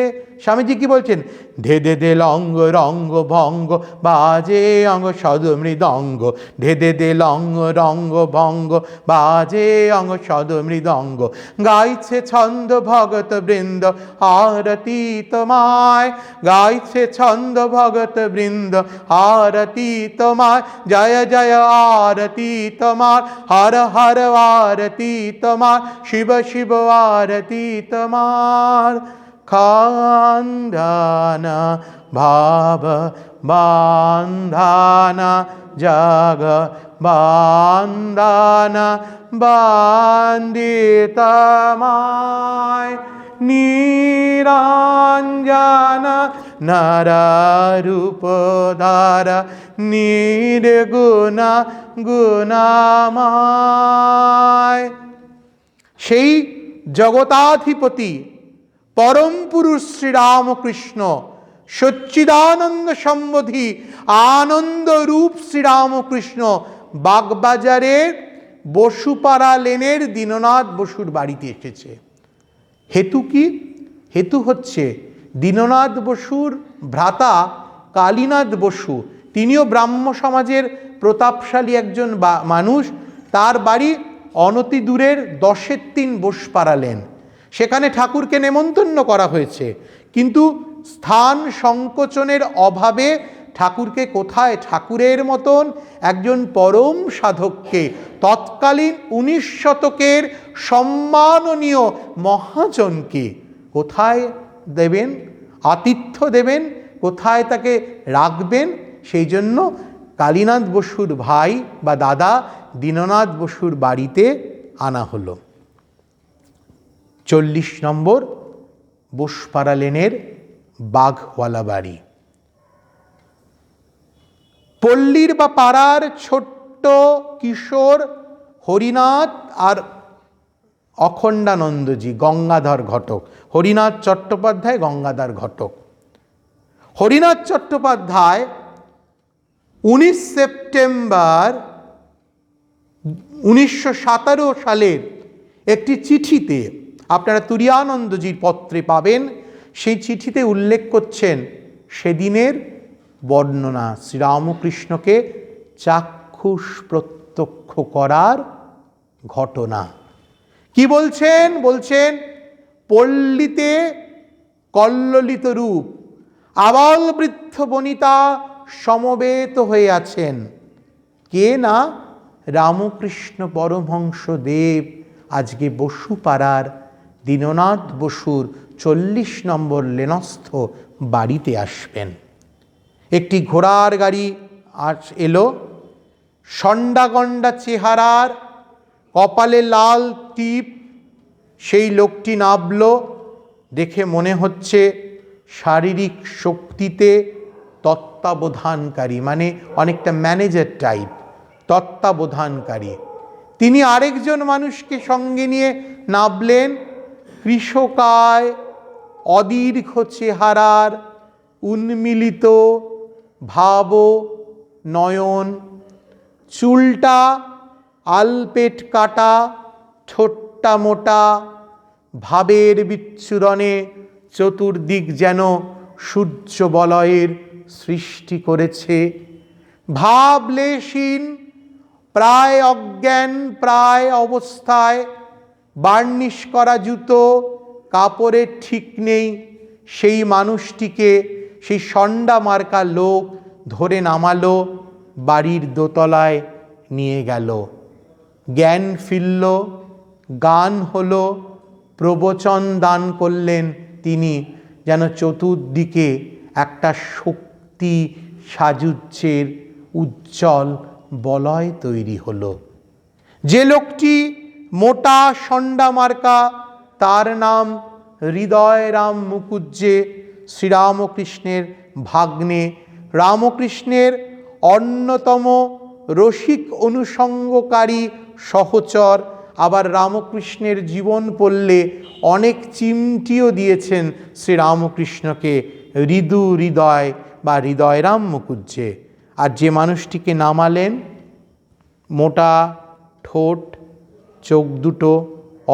স্বামীজি কি বলছেন? ধে দে দে লঙ্গ রঙ্গ ভঙ্গ, বাজে অঙ্গ সদ মৃদঙ্গ। ধে দে দে লঙ্গ রঙ্গ ভঙ্গ, বাজে অঙ্গ সদ মৃদঙ্গ। গাইছে ছন্দ ভগত বৃন্দ, আরতি তোমায়। গাইছে ছন্দ ভগত বৃন্দ, আরতি তোমায়। জয় জয় আরতি তোমার, হর হর আরতি তোমার, শিব শিব আরতি তোমার। খান্দানা ভাব বান্ধানা, জগ বান্ধানা বান্দিতমায়। নিরঞ্জনা নররূপধারা, নির্গুণা গুণাময়। সেই জগতাধিপতি পরম পুরুষ শ্রীরামকৃষ্ণ, সচ্চিদানন্দ সম্বোধি আনন্দ রূপ শ্রীরামকৃষ্ণ বাগবাজারের বসুপাড়া লেনের দীননাথ বসুর বাড়িতে এসেছে। হেতু কি? হেতু হচ্ছে দীননাথ বসুর ভ্রাতা কালীনাথ বসু, তিনিও ব্রাহ্ম সমাজের প্রতাপশালী একজন মানুষ। তার বাড়ি অনতি দূরের 10-3 বোসপাড়া লেন। সেখানে ঠাকুরকে নেমন্তন্ন করা হয়েছে, কিন্তু স্থান সংকোচনের অভাবে ঠাকুরকে কোথায়, ঠাকুরের মতন একজন পরম সাধককে, তৎকালীন 19 শতকের সম্মাননীয় মহাজনকে কোথায় দেবেন, আতিথ্য দেবেন, কোথায় তাকে রাখবেন? সেই জন্য কালীনাথ বসুর ভাই বা দাদা দীননাথ বসুর বাড়িতে আনা হলো। 40 নম্বর বোসপাড়া লেনের বাঘওয়ালা বাড়ি। পল্লীর বা পাড়ার ছোট্ট কিশোর হরিনাথ আর অখণ্ডানন্দজি, গঙ্গাধর ঘটক, হরিনাথ চট্টোপাধ্যায়, গঙ্গাধর ঘটক। হরিনাথ চট্টোপাধ্যায় 19 সেপ্টেম্বর 1917 সালের একটি চিঠিতে, আপনারা তুরীয়ানন্দজির পত্রে পাবেন, সেই চিঠিতে উল্লেখ করছেন সেদিনের বর্ণনা, শ্রীরামকৃষ্ণকে চাক্ষুষ প্রত্যক্ষ করার ঘটনা। কি বলছেন? বলছেন, পল্লীতে কল্লোলিত রূপ আবাল বৃদ্ধ বনিতা সমবেত হয়ে আছেন। কে না? রামকৃষ্ণ পরমহংস দেব আজকে বসুপাড়ার দীননাথ বসুর 40 নম্বর লেনস্থ বাড়িতে আসবেন। একটি ঘোড়ার গাড়ি আজ এলো, ষণ্ডাগণ্ডা চেহারার, কপালে লাল টিপ, সেই লোকটি নামল। দেখে মনে হচ্ছে শারীরিক শক্তিতে তত্ত্বাবধানকারী, মানে অনেকটা ম্যানেজার টাইপ, তত্ত্বাবধানকারী। তিনি আরেকজন মানুষকে সঙ্গে নিয়ে নামলেন, কৃশকায়, অদীর্ঘ চেহারার, উন্মিলিত ভাব নয়ন, চুলটা আলপেট কাটা, ঠোঁটটা মোটা, ভাবের বিচ্ছুরণে চতুর্দিক যেন সূর্য বলয়ের সৃষ্টি করেছে। ভাবলেশীন, প্রায় অজ্ঞান প্রায় অবস্থায়, বার্নিশ করা জুতো, কাপড়ের ঠিক নেই, সেই মানুষটিকে সেই ষণ্ডা মার্কা লোক ধরে নামালো, বাড়ির দোতলায় নিয়ে গেল। জ্ঞান ফিরল, গান হলো, প্রবচন দান করলেন তিনি, যেন চতুর্দিকে একটা শক্তি সাযুজ্যের উজ্জ্বল বলয় তৈরি হলো। যে লোকটি মোটা ষণ্ডা মার্কা, তার নাম হৃদয়রাম মুকুজ্জে, শ্রীরামকৃষ্ণের ভাগ্নে, রামকৃষ্ণের অন্যতম রসিক অনুষঙ্গকারী সহচর। আবার রামকৃষ্ণের জীবন পড়লে অনেক চিমটিও দিয়েছেন শ্রীরামকৃষ্ণকে, হৃদু হৃদয় বা হৃদয়রাম মুকুজ্জে। আর যে মানুষটিকে নামালেন, মোটা ঠোঁট, চোখ দুটো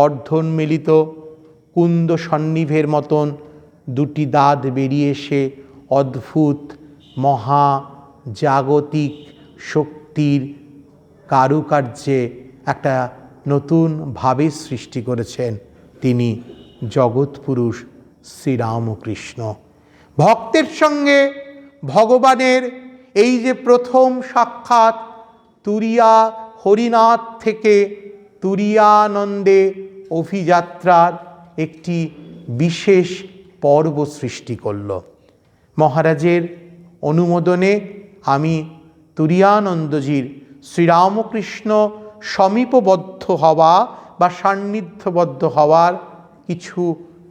অর্ধোন্মিলিত, কুন্দ সন্নিভের মতন দুটি দাঁত বেরিয়ে এসে অদ্ভুত মহা জাগতিক শক্তির কারুকার্যে একটা নতুন ভাবের সৃষ্টি করেছেন। তিনি জগৎপুরুষ শ্রীরামকৃষ্ণ। ভক্তের সঙ্গে ভগবানের এই যে প্রথম সাক্ষাৎ, তুরিয়া হরিনাথ থেকে তুরিয়ানন্দে অভিযাত্রার একটি বিশেষ পর্ব সৃষ্টি করল। মহারাজের অনুমোদনে আমি তুরিয়ানন্দজির শ্রীরামকৃষ্ণ সমীপবদ্ধ হওয়া বা সান্নিধ্যবদ্ধ হওয়ার কিছু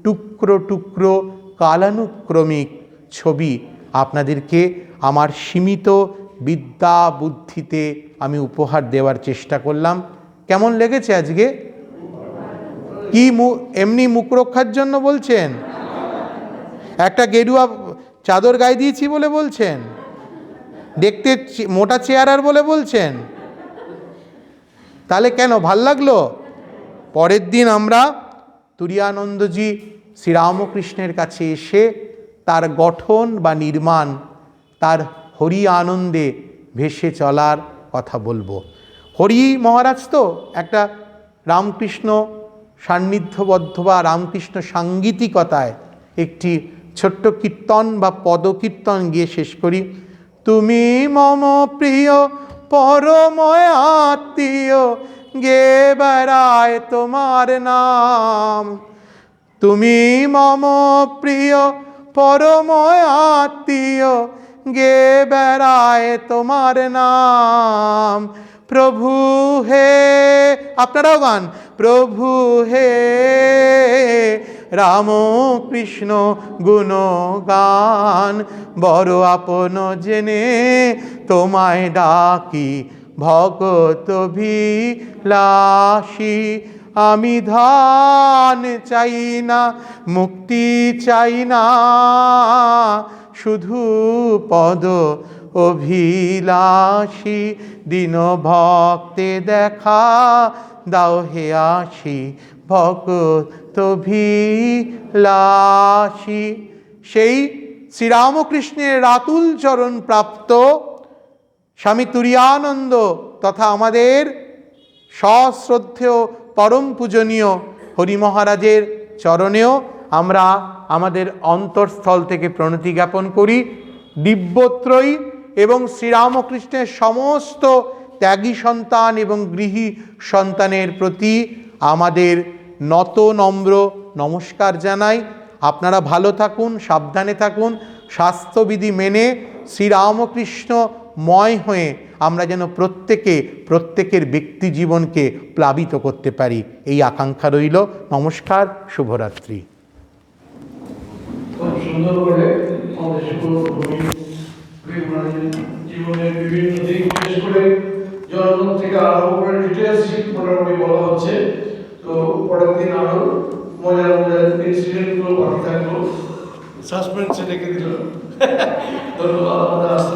টুকরো টুকরো কালানুক্রমিক ছবি আপনাদেরকে আমার সীমিত বিদ্যা বুদ্ধিতে আমি উপহার দেওয়ার চেষ্টা করলাম। কেমন লেগেছে আজকে? কি এমনি মুখ রক্ষার জন্য বলছেন? একটা গেরুয়া চাদর গায়ে দিয়েছি বলে বলছেন? দেখতে মোটা চেহারার বলে বলছেন? তাহলে কেন ভাল লাগলো? পরের দিন আমরা তুরিয়ানন্দজি শ্রীরামকৃষ্ণের কাছে এসে তার গঠন বা নির্মাণ, তার হরি আনন্দে ভেসে চলার কথা বলবো। হরি মহারাজ তো একটা রামকৃষ্ণ সান্নিধ্যবদ্ধ বা রামকৃষ্ণ সাঙ্গীতিকতায় একটি ছোট্ট কীর্তন বা পদকীর্তন গিয়ে শেষ করি। তুমি মম প্রিয় পরময় আত্মীয়, গে বেড়ায় তোমার নাম। তুমি মম প্রিয় পরময় আত্মীয়, গে বেড়ায় তোমার নাম। প্রভু হে, আপনারাও গান, প্রভু হে রাম কৃষ্ণ গুণগান, বড় আপন জেনে তোমায় ডাকি, ভগত বিলাসী। আমি ধন চাই না, মুক্তি চাই না, শুধু পদ অভিলাষী, দীন ভক্তে দেখা দাও হে আসি, ভক্ত অভিলাষী। সেই শ্রীরামকৃষ্ণের রাতুল চরণ প্রাপ্ত স্বামী তুরীয়ানন্দ তথা আমাদের সশ্রদ্ধেয় পরম পূজনীয় হরি মহারাজের চরণেও আমরা আমাদের অন্তঃস্থল থেকে প্রণতি জ্ঞাপন করি। দিব্যত্রয়ী এবং শ্রীরামকৃষ্ণের সমস্ত ত্যাগী সন্তান এবং গৃহী সন্তানের প্রতি আমাদের নত নম্র নমস্কার জানাই। আপনারা ভালো থাকুন, সাবধানে থাকুন, স্বাস্থ্যবিধি মেনে শ্রীরামকৃষ্ণময় হয়ে আমরা যেন প্রত্যেকের ব্যক্তি জীবনকে প্লাবিত করতে পারি, এই আকাঙ্ক্ষা রইল। নমস্কার, শুভরাত্রি। খুব সুন্দর করে আমাদের জীবনের বিভিন্ন দিক, বিশেষ করে জন্ম থেকে আরম্ভ করে ডিটেলস মোটামুটি বলা হচ্ছে। তো পরের দিন আরো মজার মজার ইনসিডেন্টগুলো বাকি থাকলো, সাসপেন্সে রেখে দিল। ধন্যবাদ আমাদের আসতে